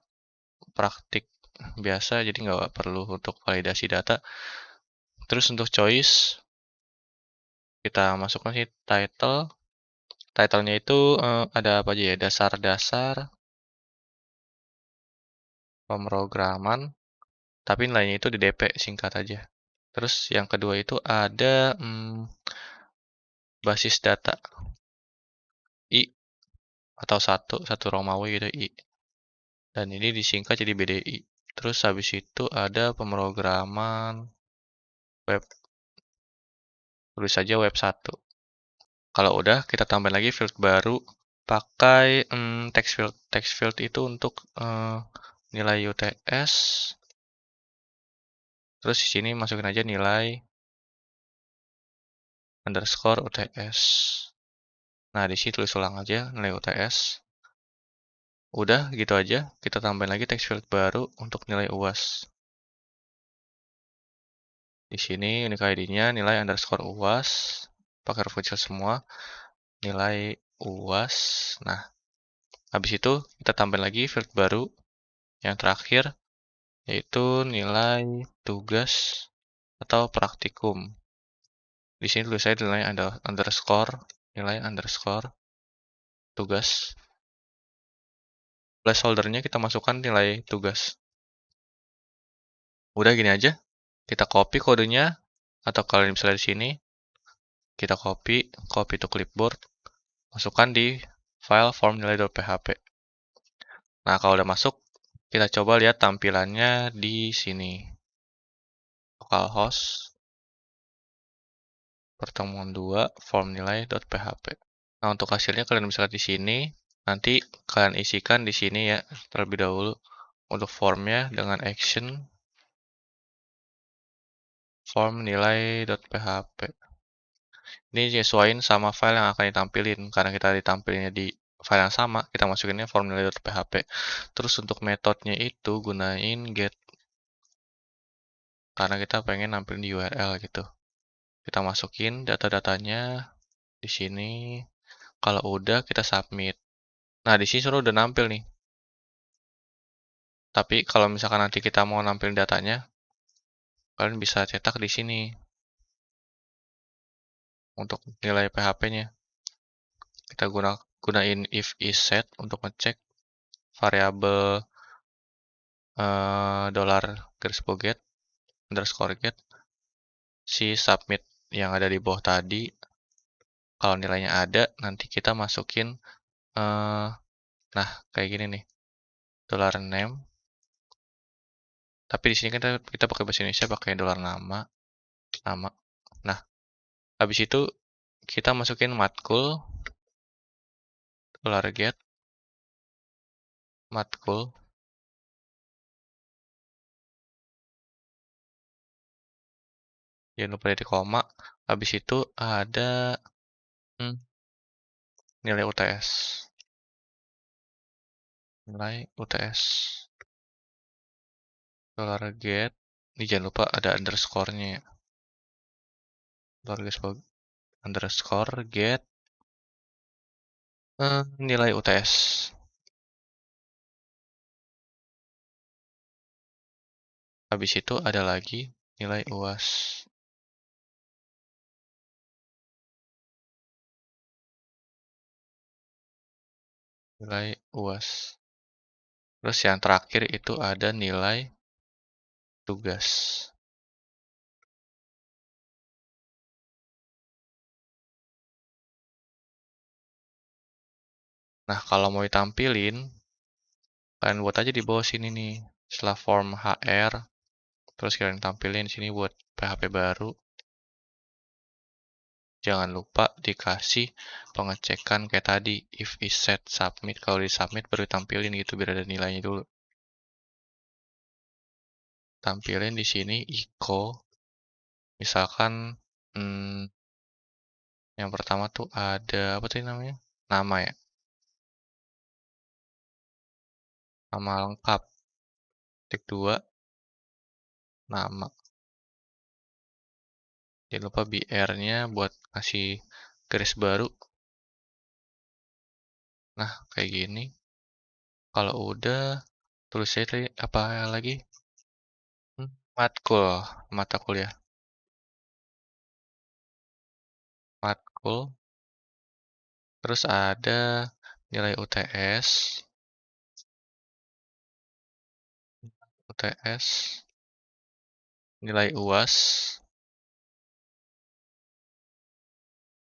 praktik biasa jadi nggak perlu untuk validasi data. Terus untuk choice kita masukkan sih titlenya itu ada apa aja ya, dasar-dasar pemrograman, tapi nilainya itu di DP singkat aja. Terus yang kedua itu ada basis data I atau satu Romawi gitu I, dan ini disingkat jadi BDI. Terus habis itu ada pemrograman web, tulis saja web 1. Kalau udah, kita tambahin lagi field baru pakai text field. Text field itu untuk nilai UTS. Terus di sini masukin aja nilai underscore UTS. Nah, di sini tulis ulang aja nilai UTS. Udah, gitu aja. Kita tambahin lagi text field baru untuk nilai UAS. Di sini unique ID-nya nilai underscore UAS. Pakai huruf kecil semua. Nilai UAS. Nah, habis itu kita tambahin lagi field baru. Yang terakhir, yaitu nilai tugas atau praktikum. Di sini tulis saya nilai nilai underscore tugas. Placeholder-nya kita masukkan nilai tugas. Udah gini aja. Kita copy kodenya atau kalian misalnya di sini kita copy to clipboard, masukkan di file form nilai.php. Nah, kalau udah masuk, kita coba lihat tampilannya di sini. Localhost pertemuan 2 form nilai.php. Nah, untuk hasilnya kalian bisa lihat di sini. Nanti kalian isikan di sini ya terlebih dahulu untuk formnya dengan action form nilai.php. Ini nyesuaiin sama file yang akan ditampilin. Karena kita ditampilinnya di file yang sama, kita masukinnya form nilai.php. Terus untuk metodenya itu gunain get. Karena kita pengen nampilin di URL gitu. Kita masukin data-datanya di sini. Kalau udah kita submit. Nah, di sini sudah udah nampil nih. Tapi kalau misalkan nanti kita mau nampilin datanya, kalian bisa cetak di sini untuk nilai PHP-nya. Kita gunain if is set untuk ngecek variabel dollar garis get underscore get si submit yang ada di bawah tadi. Kalau nilainya ada, nanti kita masukin nah kayak gini nih dollar name. Tapi di sini kita pakai bahasa Indonesia pakai dollar nama. Nah, habis itu kita masukin matkul dollar get matkul Jangan lupa titik koma. Habis itu ada hmm, nilai UTS. Nilai UTS. $get. Ini jangan lupa ada underscore-nya ya. Underscore get nilai UTS. Habis itu ada lagi nilai UAS. Nilai UAS. Terus yang terakhir itu ada nilai tugas. Nah, kalau mau ditampilin, kalian buat aja di bawah sini nih. Setelah form HR, terus kalian tampilin sini buat PHP baru. Jangan lupa dikasih pengecekan kayak tadi, if is set submit. Kalau di submit baru tampilin gitu biar ada nilainya dulu. Tampilin di sini echo. Misalkan yang pertama tuh ada apa tadi namanya? Nama ya. Nama lengkap. Titik 2 nama. Jangan lupa BR-nya buat kasih garis baru. Nah, kayak gini. Kalau udah, tulis aja apa lagi? Matkul, mata kuliah. Matkul. Terus ada nilai UTS. UTS. Nilai UAS.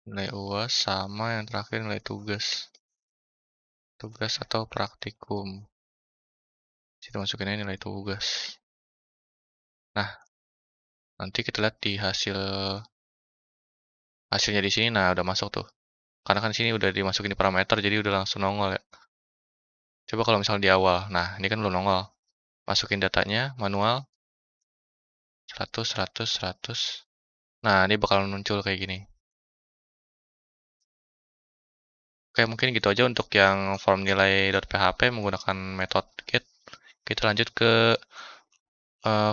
Nilai UAS sama yang terakhir nilai tugas. Tugas atau praktikum. Kita masukin aja nilai tugas. Nah, nanti kita lihat di hasilnya di sini. Nah, udah masuk tuh. Karena kan sini udah dimasukin di parameter, jadi udah langsung nongol ya. Coba kalau misalnya di awal. Nah, ini kan belum nongol. Masukin datanya manual. 100, 100, 100. Nah, ini bakal muncul kayak gini. Oke, mungkin gitu aja untuk yang form nilai.php menggunakan metode get. Kita lanjut ke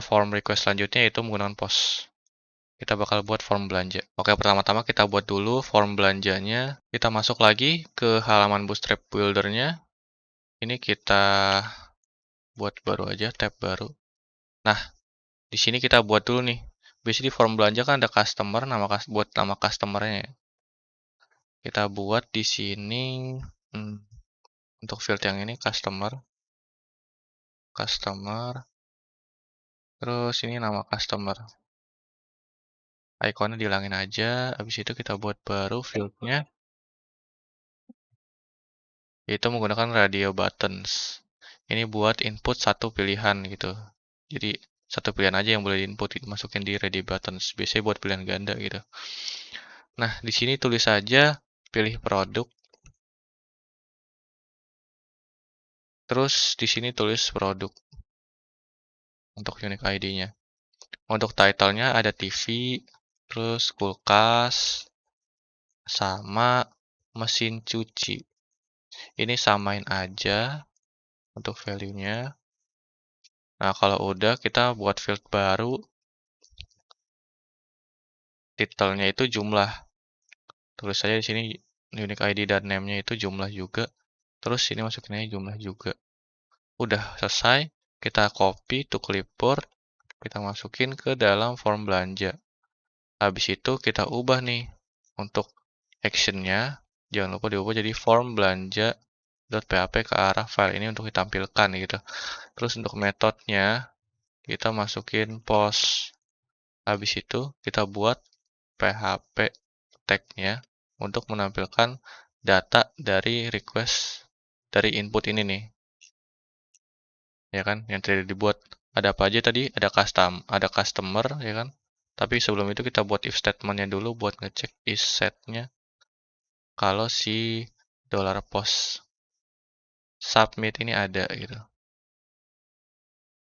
form request selanjutnya, yaitu menggunakan post. Kita bakal buat form belanja. Oke, pertama-tama kita buat dulu form belanjanya. Kita masuk lagi ke halaman Bootstrap Builder-nya. Ini kita buat baru aja, tab baru. Nah, di sini kita buat dulu nih. Biasanya di form belanja kan ada customer, buat nama customernya. Kita buat di sini untuk field yang ini customer, terus ini nama customer. Ikonnya dihilangin aja. Habis itu kita buat baru fieldnya, yaitu menggunakan radio buttons. Ini buat input satu pilihan gitu. Jadi satu pilihan aja yang boleh diinput, masukin di radio buttons. Biasanya buat pilihan ganda gitu. Nah, di sini tulis saja pilih produk. Terus di sini tulis produk untuk unique ID-nya. Untuk title-nya ada TV, terus kulkas, sama mesin cuci. Ini samain aja untuk value-nya. Nah, kalau udah kita buat field baru. Titelnya itu jumlah. Tulis saja di sini unique ID dan name-nya itu jumlah juga. Terus ini masukin aja jumlah juga. Udah selesai, kita copy to clipboard, kita masukin ke dalam form belanja. Habis itu kita ubah nih untuk action-nya, jangan lupa diubah jadi form belanja.php ke arah file ini untuk ditampilkan gitu. Terus untuk metodenya kita masukin post. Habis itu kita buat PHP tag-nya untuk menampilkan data dari request dari input ini nih. Ya kan, yang tadi dibuat. Ada apa aja tadi? Ada customer, ya kan? Tapi sebelum itu kita buat if statement-nya dulu buat ngecek is set-nya kalau si $post submit ini ada gitu.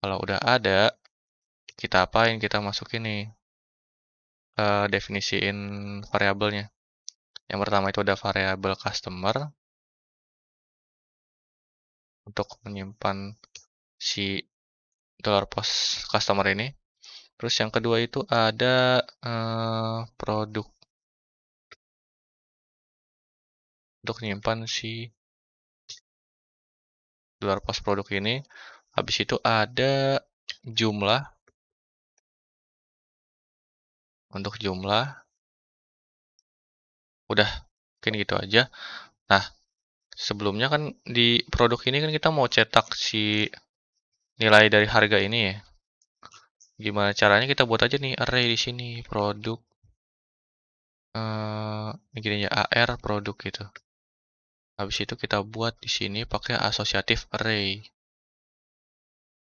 Kalau udah ada, kita apain? Kita masukin nih definisiin variabelnya. Yang pertama itu ada variabel customer untuk menyimpan si dollar post customer ini. Terus yang kedua itu ada produk untuk menyimpan si dollar post produk ini. Habis itu ada jumlah untuk jumlah. Udah, mungkin gitu aja. Nah, sebelumnya kan di produk ini kan kita mau cetak si nilai dari harga ini ya. Gimana caranya kita buat aja nih array di sini produk gini ya AR produk gitu. Habis itu kita buat di sini pakai associative array.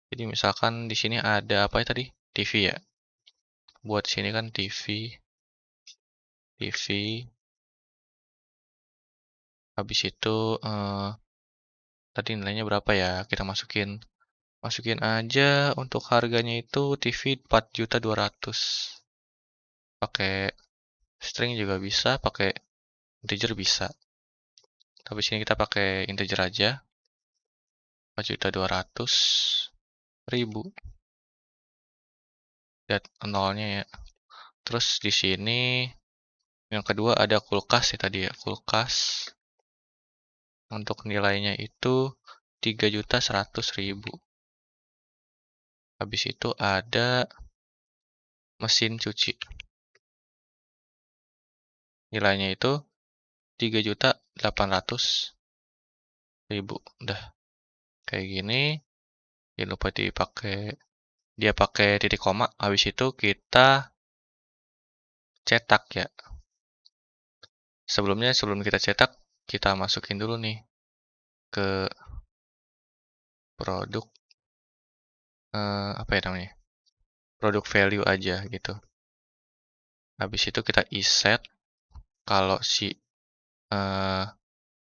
Jadi misalkan di sini ada apa ya tadi? TV ya. Buat di sini kan TV. Habis itu tadi nilainya berapa ya? Kita masukin aja untuk harganya itu TV 4.200.000. Pakai string juga bisa, pakai integer bisa. Tapi sini kita pakai integer aja. 4.200.000. Lihat nolnya ya. Terus di sini yang kedua ada kulkas ya tadi ya, kulkas. Untuk nilainya itu 3.100.000. Habis itu ada mesin cuci. Nilainya itu 3.800.000. Udah kayak gini. Jangan lupa dia pakai titik koma. Habis itu kita cetak ya. Sebelum kita cetak, kita masukin dulu nih ke produk apa ya namanya? Produk value aja gitu. Habis itu kita iset kalau si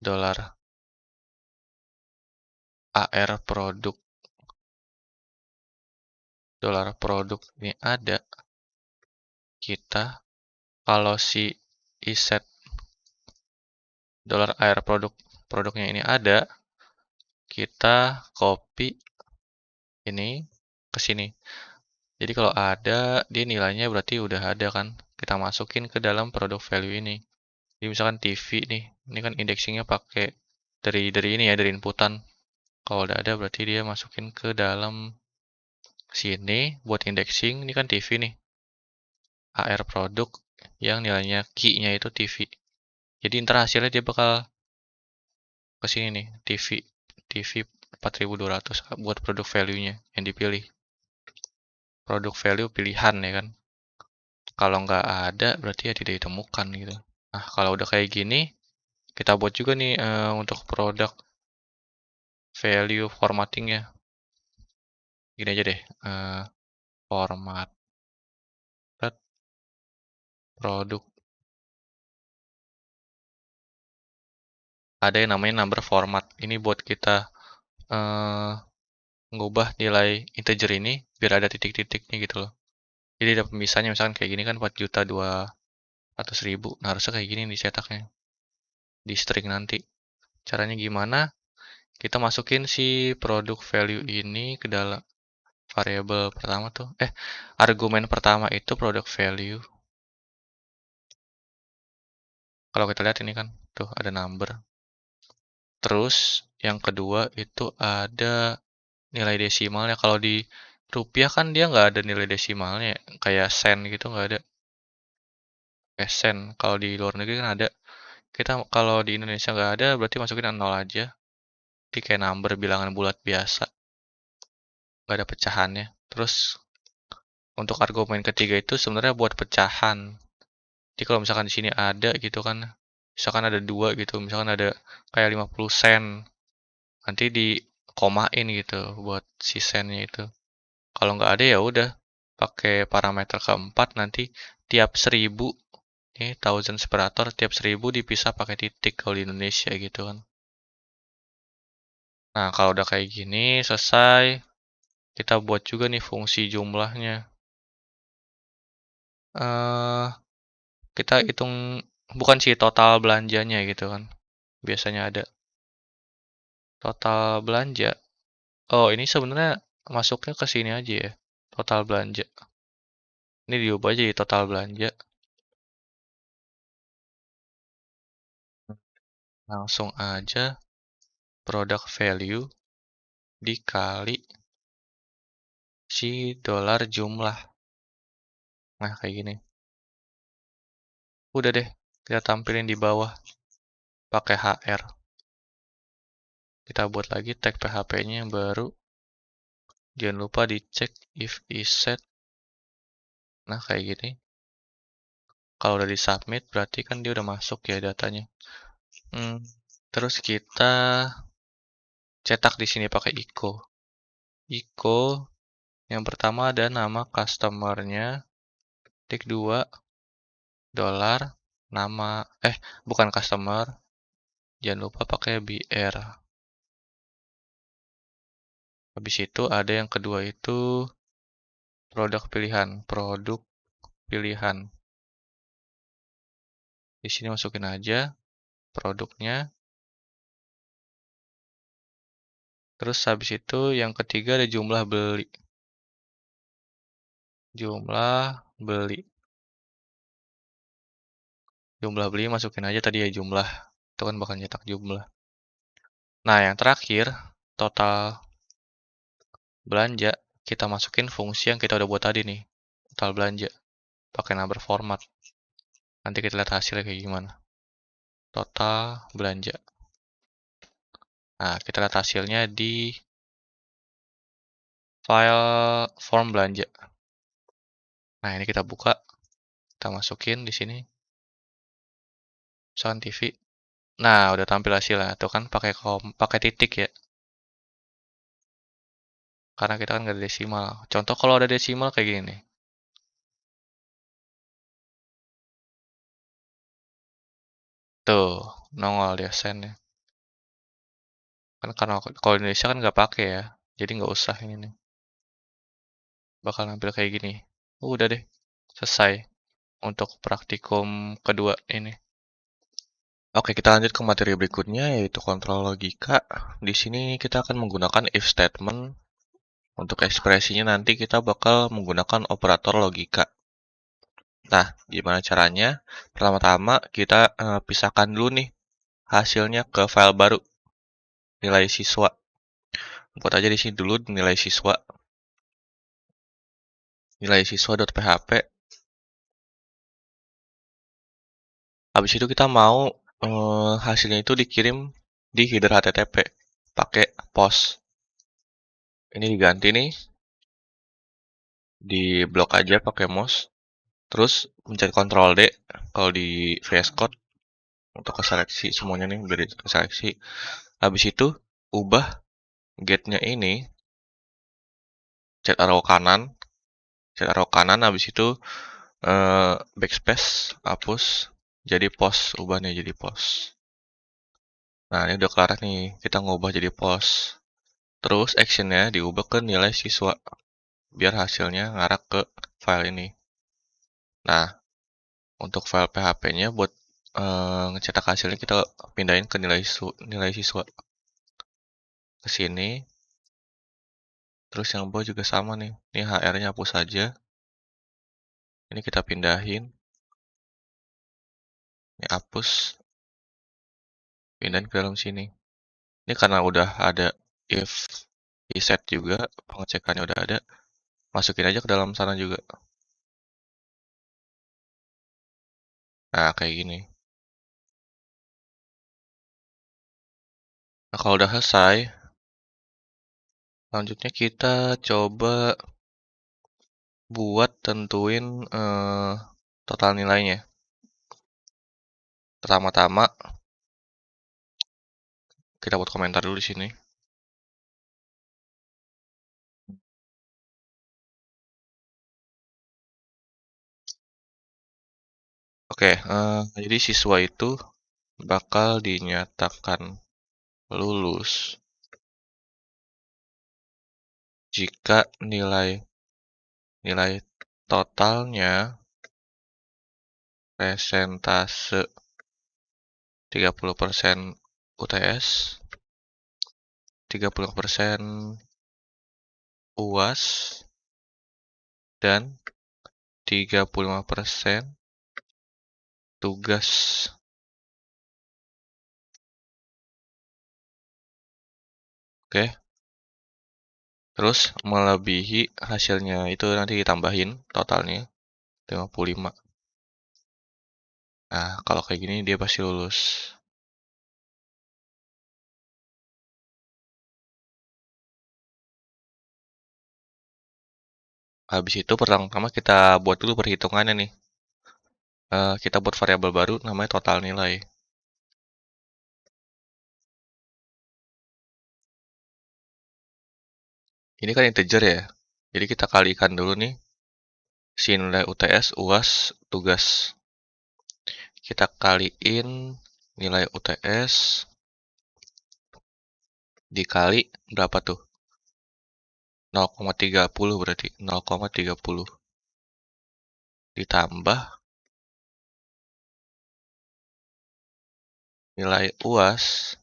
dolar AR produk ini ada, kita kalau si iset dolar AR produknya ini ada, kita copy ini ke sini. Jadi kalau ada, dia nilainya berarti udah ada kan. Kita masukin ke dalam produk value ini. Jadi misalkan TV nih, ini kan indexingnya pakai dari ini ya, dari inputan. Kalau udah ada berarti dia masukin ke dalam sini buat indexing. Ini kan TV nih, AR produk yang nilainya key-nya itu TV. Jadi ntar hasilnya dia bakal ke sini nih, TV 4.200 buat produk value-nya yang dipilih. Produk value pilihan ya kan. Kalau nggak ada berarti ya tidak ditemukan gitu. Nah, kalau udah kayak gini, kita buat juga nih untuk produk value formattingnya. Gini aja deh, format produk. Ada yang namanya number format. Ini buat kita ngubah nilai integer ini biar ada titik-titiknya gitu loh. Jadi ada pemisahnya misalkan kayak gini kan 4.200.000. Nah, harusnya kayak gini dicetaknya di string nanti. Caranya gimana? Kita masukin si produk value ini ke dalam variabel pertama tuh. Argumen pertama itu produk value. Kalau kita lihat ini kan, tuh ada number. Terus yang kedua itu ada nilai desimalnya. Kalau di rupiah kan dia nggak ada nilai desimalnya, kayak sen gitu nggak ada. Sen. Kalau di luar negeri kan ada. Kita kalau di Indonesia nggak ada, berarti masukin 0 aja. Jadi kayak number bilangan bulat biasa, nggak ada pecahannya. Terus untuk argumen ketiga itu sebenarnya buat pecahan. Jadi kalau misalkan di sini ada gitu kan, misalkan ada dua gitu, misalkan ada kayak 50 sen, nanti di komain gitu buat si sennya itu. Kalau nggak ada ya udah pakai parameter keempat nanti tiap 1.000 ini 1000 separator tiap 1.000 dipisah pakai titik kalau di Indonesia gitu kan. Nah kalau udah kayak gini selesai, kita buat juga nih fungsi jumlahnya. eh kita hitung bukan sih total belanjanya gitu kan. Biasanya ada total belanja. Oh, ini sebenarnya masuknya ke sini aja ya. Total belanja. Ini diubah aja jadi total belanja. Langsung aja product value dikali si dolar jumlah. Nah, kayak gini. Udah deh, kita tampilin di bawah pakai HR. Kita buat lagi tag PHP-nya yang baru. Jangan lupa dicek if is set. Nah, kayak gini. Kalau udah di-submit, berarti kan dia udah masuk ya datanya. Terus kita cetak di sini pakai ICO. ICO yang pertama ada nama customer-nya, tik 2 dolar, nama bukan customer, jangan lupa pakai BR. Habis itu ada yang kedua itu produk pilihan. Di sini masukin aja produknya. Terus habis itu yang ketiga ada jumlah beli. Jumlah beli. Jumlah beli masukin aja tadi ya jumlah. Itu kan bakal nyetak jumlah. Nah, yang terakhir total belanja kita masukin fungsi yang kita udah buat tadi nih. Total belanja pakai number format. Nanti kita lihat hasilnya kayak gimana. Total belanja. Nah, kita lihat hasilnya di file form belanja. Nah, ini kita buka, kita masukin di sini. Sound TV. Nah, udah tampil hasilnya. Tuh kan pakai titik ya. Karena kita kan nggak ada desimal. Contoh kalau ada desimal kayak gini nih. Tuh, nongol dia sennya. Kan karena kalau Indonesia kan nggak pakai ya. Jadi nggak usah ini nih. Bakal nampil kayak gini. Udah deh, selesai untuk praktikum kedua ini. Oke, kita lanjut ke materi berikutnya yaitu kontrol logika. Di sini kita akan menggunakan if statement. Untuk ekspresinya nanti kita bakal menggunakan operator logika. Nah, gimana caranya? Pertama-tama kita pisahkan dulu nih hasilnya ke file baru, nilai siswa. Buat aja di sini dulu nilai siswa. Nilai siswa.php. Habis itu kita mau hasilnya itu dikirim di header HTTP pakai post. Ini diganti nih, di blok aja pakai mouse. Terus pencet Ctrl D kalau di VS Code untuk keseleksi semuanya nih biar keseleksi. Habis itu ubah get-nya ini cet arrow kanan habis itu backspace hapus jadi post, ubah nih jadi post. Nah, ini udah kelar nih, kita ngubah jadi post. Terus actionnya diubah ke nilai siswa biar hasilnya ngarah ke file ini. Nah, untuk file PHP-nya buat ngecetak hasilnya kita pindahin ke nilai siswa ke sini. Terus yang bawah juga sama nih. Ini HR-nya hapus saja. Ini kita pindahin. Ini hapus. Pindahin ke dalam sini. Ini karena udah ada if reset juga, pengecekannya udah ada. Masukin aja ke dalam sana juga. Nah, kayak gini. Nah, kalau udah selesai, selanjutnya kita coba buat tentuin total nilainya. Pertama-tama kita buat komentar dulu di sini. Oke, jadi siswa itu bakal dinyatakan lulus jika nilai totalnya persentase 30% UTS, 30% UAS, dan 35% tugas. Oke. Terus melebihi hasilnya itu nanti ditambahin totalnya 55. Nah, kalau kayak gini dia pasti lulus. Habis itu pertama kita buat dulu perhitungannya nih. Kita buat variabel baru namanya total nilai. Ini kan integer ya. Jadi kita kalikan dulu nih si nilai UTS, UAS, tugas. Kita kaliin nilai UTS dikali berapa tuh? 0,30 berarti 0,30 ditambah nilai UAS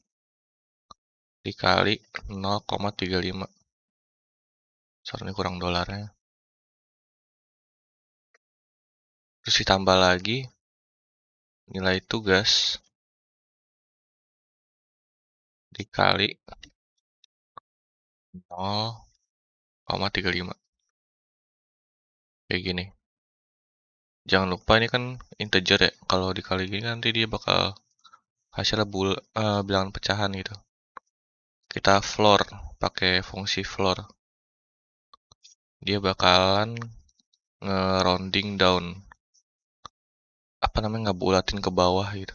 dikali 0,35. Soalnya kurang dolarnya. Terus ditambah lagi nilai tugas dikali 0,35. Kayak gini. Jangan lupa ini kan integer ya. Kalau dikali gini nanti dia bakal hasilnya bilangan pecahan gitu. Kita floor pakai fungsi floor. Dia bakalan nge-rounding down. Apa namanya, ngebulatin ke bawah gitu.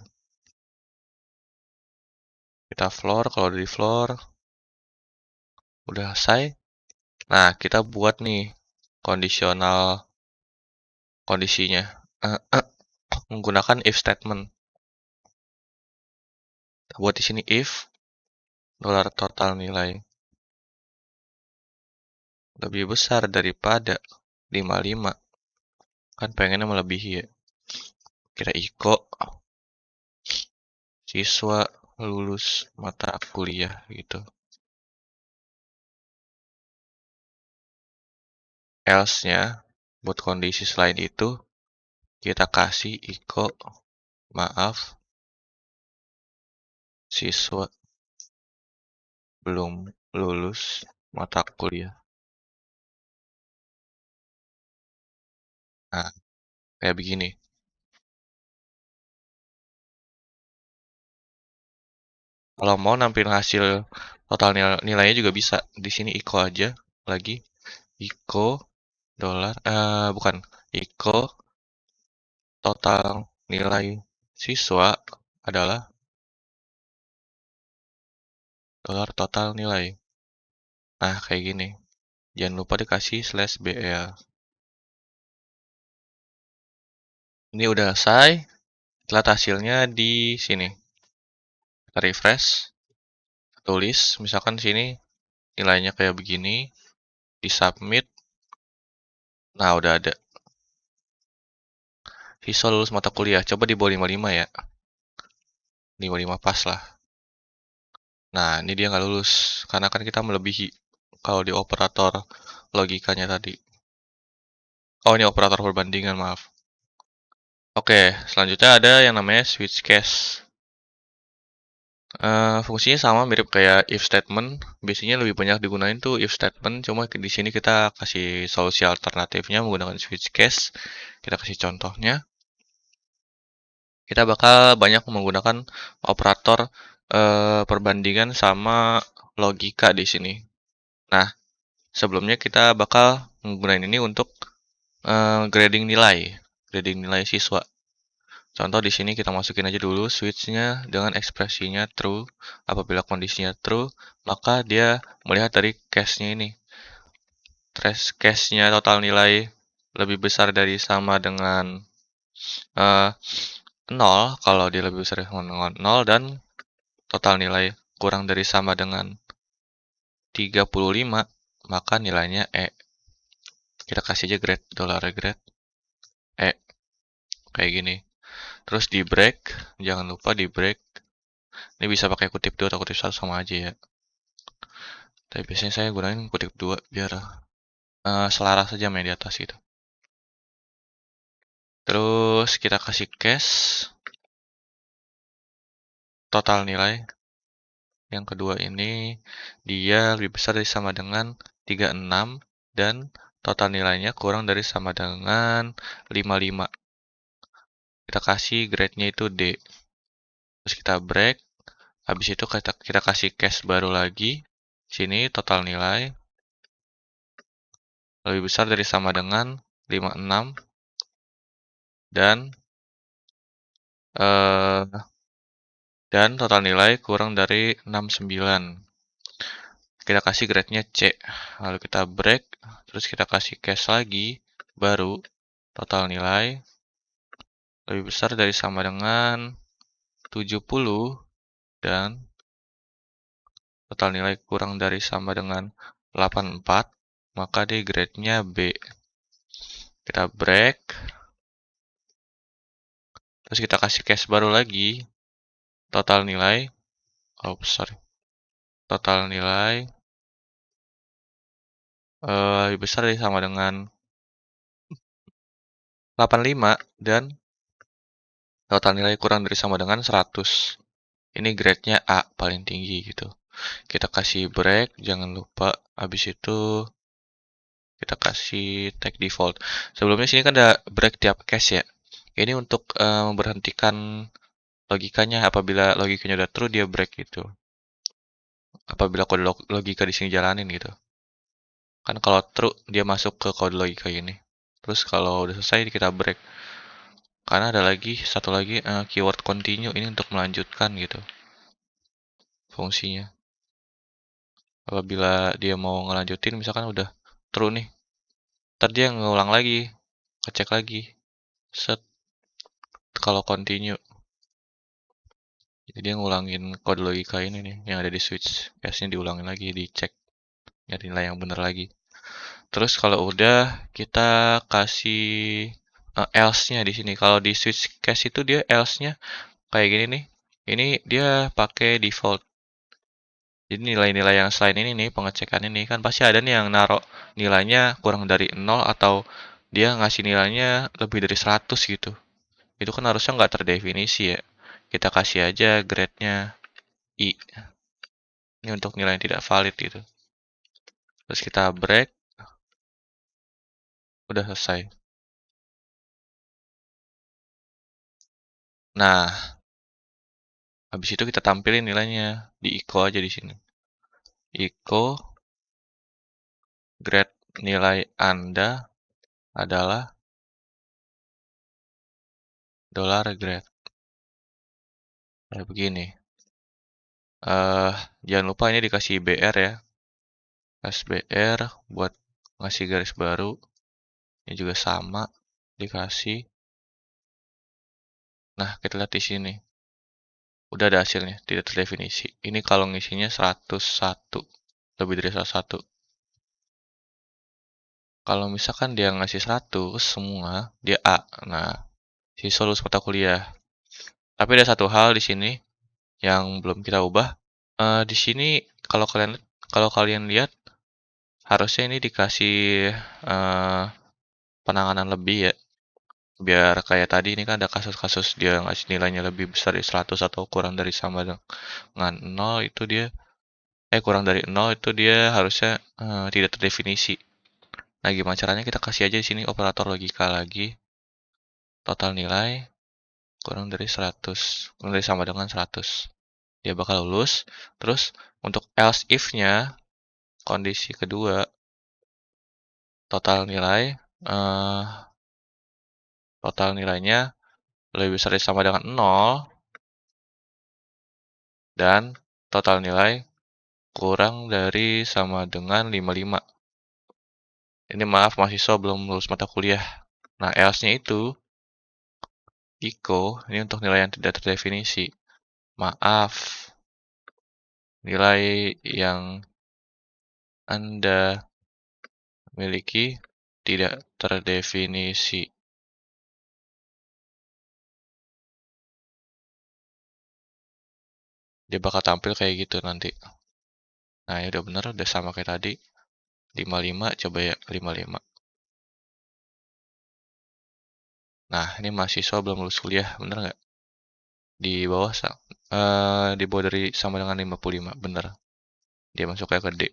Kita floor, kalau di floor udah selesai. Nah, kita buat nih kondisional kondisinya menggunakan if statement. Kita buat di sini if dolar total nilai lebih besar daripada 55. Kan pengennya melebihi ya. Kita iko siswa lulus mata kuliah gitu. Else-nya buat kondisi selain itu kita kasih iko maaf siswa belum lulus mata kuliah. Nah, kayak begini. Kalau mau nampilin hasil total nilainya juga bisa. Di sini iko aja lagi. Iko dolar bukan iko total nilai siswa adalah dolar total nilai. Nah, kayak gini. Jangan lupa dikasih /BL. Ini udah selesai. Lihat hasilnya di sini. Kita refresh. Tulis. Misalkan sini nilainya kayak begini. Di submit. Nah, udah ada. Siswa lulus mata kuliah. Coba di bawah 55 ya. 55 pas lah. Nah, ini dia nggak lulus. Karena kan kita melebihi. Kalau di operator logikanya tadi. Oh, ini operator perbandingan, maaf. Oke, selanjutnya ada yang namanya switch case. Fungsinya sama mirip kayak if statement. Biasanya lebih banyak digunain tuh if statement. Cuma di sini kita kasih solusi alternatifnya menggunakan switch case. Kita kasih contohnya. Kita bakal banyak menggunakan operator perbandingan sama logika di sini. Nah, sebelumnya kita bakal menggunakan ini untuk grading nilai siswa. Contoh di sini kita masukin aja dulu switch-nya dengan ekspresinya true. Apabila kondisinya true, maka dia melihat dari case-nya ini. Case-nya total nilai lebih besar dari sama dengan 0 kalau dia lebih besar dengan 0 dan total nilai kurang dari sama dengan 35, maka nilainya E. Kita kasih aja grade, $grade E. Kayak gini. Terus di break, jangan lupa di break. Ini bisa pakai kutip 2 atau kutip 1 sama aja ya. Tapi biasanya saya gunain kutip 2 biar selaras saja main di atas gitu. Terus kita kasih cache total nilai. Yang kedua ini dia lebih besar dari sama dengan 36 dan total nilainya kurang dari sama dengan 55. Kita kasih grade-nya itu D. Terus kita break. Habis itu kita kasih cache baru lagi. Sini total nilai lebih besar dari sama dengan 56 dan eh, dan total nilai kurang dari 69. Kita kasih grade-nya C. Lalu kita break, terus kita kasih cache lagi baru total nilai lebih besar dari sama dengan 70 dan total nilai kurang dari sama dengan 84, maka dia grade-nya B. Kita break, terus kita kasih cache baru lagi, total nilai, total nilai lebih besar dari sama dengan 85 dan total nilai kurang dari sama dengan 100. Ini grade-nya A, paling tinggi gitu. Kita kasih break, jangan lupa. Habis itu kita kasih tag default. Sebelumnya sini kan ada break tiap cache ya. Ini untuk memberhentikan logikanya. Apabila logikanya udah true, dia break gitu. Apabila kode logika di sini jalanin gitu. Kan kalau true, dia masuk ke kode logika ini. Terus kalau udah selesai, kita break. Karena ada lagi, satu lagi keyword continue. Ini untuk melanjutkan gitu fungsinya. Apabila dia mau ngelanjutin, misalkan udah true nih. Ntar dia ngulang lagi, ngecek lagi. Set, kalau continue. Jadi dia ngulangin kode logika ini nih, yang ada di switch. Case-nya diulangin lagi, dicek. Nyari nilai yang benar lagi. Terus kalau udah, kita kasih else-nya di sini. Kalau di switch case itu dia else-nya kayak gini nih. Ini dia pakai default. Jadi nilai-nilai yang selain ini nih, pengecekan ini, kan pasti ada nih yang naruh nilainya kurang dari 0 atau dia ngasih nilainya lebih dari 100 gitu. Itu kan harusnya nggak terdefinisi ya. Kita kasih aja grade-nya I. Ini untuk nilai yang tidak valid gitu. Terus kita break. Udah selesai. Nah, habis itu kita tampilin nilainya. Di echo aja di sini. Echo grade nilai Anda adalah $grade. Kayak begini. Jangan lupa ini dikasih BR ya. SBR buat ngasih garis baru. Ini juga sama dikasih. Nah, kita lihat di sini. Udah ada hasilnya, tidak terdefinisi. Ini kalau ngisinya 101, lebih dari 101. Kalau misalkan dia ngasih 100 semua, dia A. Nah, siswa lulus mata kuliah. Tapi ada satu hal di sini yang belum kita ubah. Di sini kalau kalian lihat harusnya ini dikasih penanganan lebih ya. Biar kayak tadi ini kan ada kasus-kasus dia ngasih nilainya lebih besar dari 100 atau kurang dari sama dengan 0 itu dia kurang dari 0 itu dia harusnya tidak terdefinisi. Nah, gimana caranya kita kasih aja di sini operator logika lagi. Total nilai kurang dari 100, kurang dari sama dengan 100. Dia bakal lulus. Terus untuk else if-nya kondisi kedua total nilai eh, total nilainya lebih besar dari sama dengan 0 dan total nilai kurang dari sama dengan 55. Ini maaf mahasiswa belum lulus mata kuliah. Nah, else-nya itu echo ini untuk nilai yang tidak terdefinisi. Maaf, nilai yang Anda miliki tidak terdefinisi. Dia bakal tampil kayak gitu nanti. Nah, ya udah bener, udah sama kayak tadi. 55, coba ya 55. Nah, ini mahasiswa belum lulus kuliah, bener nggak? Di bawah, di bawah dari sama dengan 55, bener. Dia masuk kayak ke D.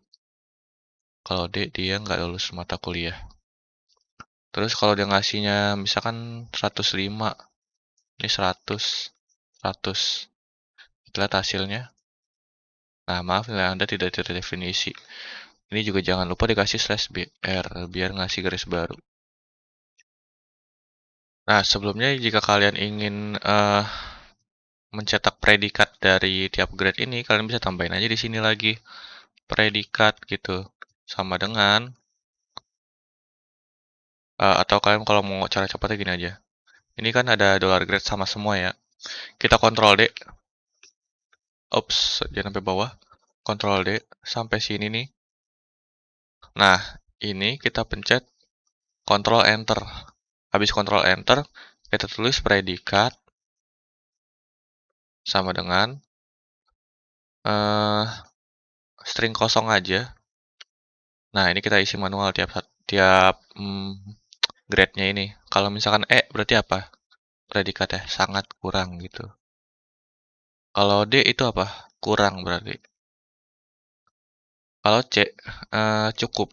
Kalau D, dia nggak lulus mata kuliah. Terus kalau dia ngasihnya misalkan 105, ini 100, 100. Kita lihat hasilnya. Nah, maaf nilai Anda tidak terdefinisi. Ini juga jangan lupa dikasih slash BR biar ngasih garis baru. Nah, sebelumnya jika kalian ingin mencetak predikat dari tiap grade ini, kalian bisa tambahin aja di sini lagi predikat gitu. Sama dengan atau kalian kalau mau cara cepatnya gini aja. Ini kan ada dollar grade sama semua ya. Kita kontrol D. Ops, jangan sampai bawah. Kontrol D sampai sini nih. Nah, ini kita pencet kontrol enter. Habis kontrol enter, kita tulis predikat sama dengan string kosong aja. Nah, ini kita isi manual tiap grade-nya ini. Kalau misalkan berarti apa? Predikatnya sangat kurang gitu. Kalau D itu apa? Kurang berarti. Kalau C cukup.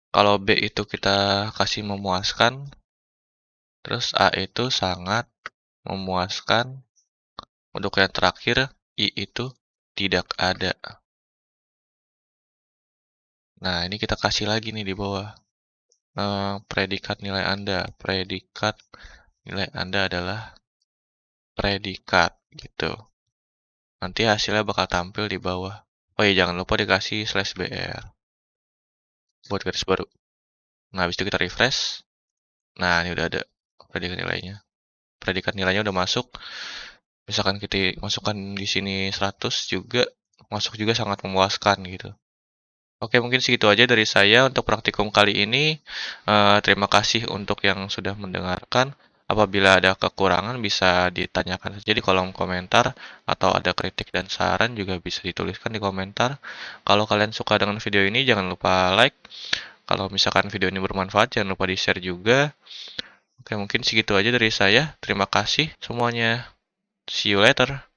Kalau B itu kita kasih memuaskan. Terus A itu sangat memuaskan. Untuk yang terakhir, I itu tidak ada. Nah, ini kita kasih lagi nih di bawah. Predikat nilai Anda. Predikat nilai Anda adalah predikat gitu. Nanti hasilnya bakal tampil di bawah. Oh iya, jangan lupa dikasih slash BR buat garis baru. Nah, habis itu kita refresh. Nah, ini udah ada predikat nilainya. Predikat nilainya udah masuk. Misalkan kita masukkan di sini 100 juga, masuk juga sangat memuaskan gitu. Oke, mungkin segitu aja dari saya untuk praktikum kali ini. Terima kasih untuk yang sudah mendengarkan. Apabila ada kekurangan bisa ditanyakan saja di kolom komentar atau ada kritik dan saran juga bisa dituliskan di komentar. Kalau kalian suka dengan video ini jangan lupa like. Kalau misalkan video ini bermanfaat jangan lupa di-share juga. Oke, mungkin segitu aja dari saya. Terima kasih semuanya. See you later.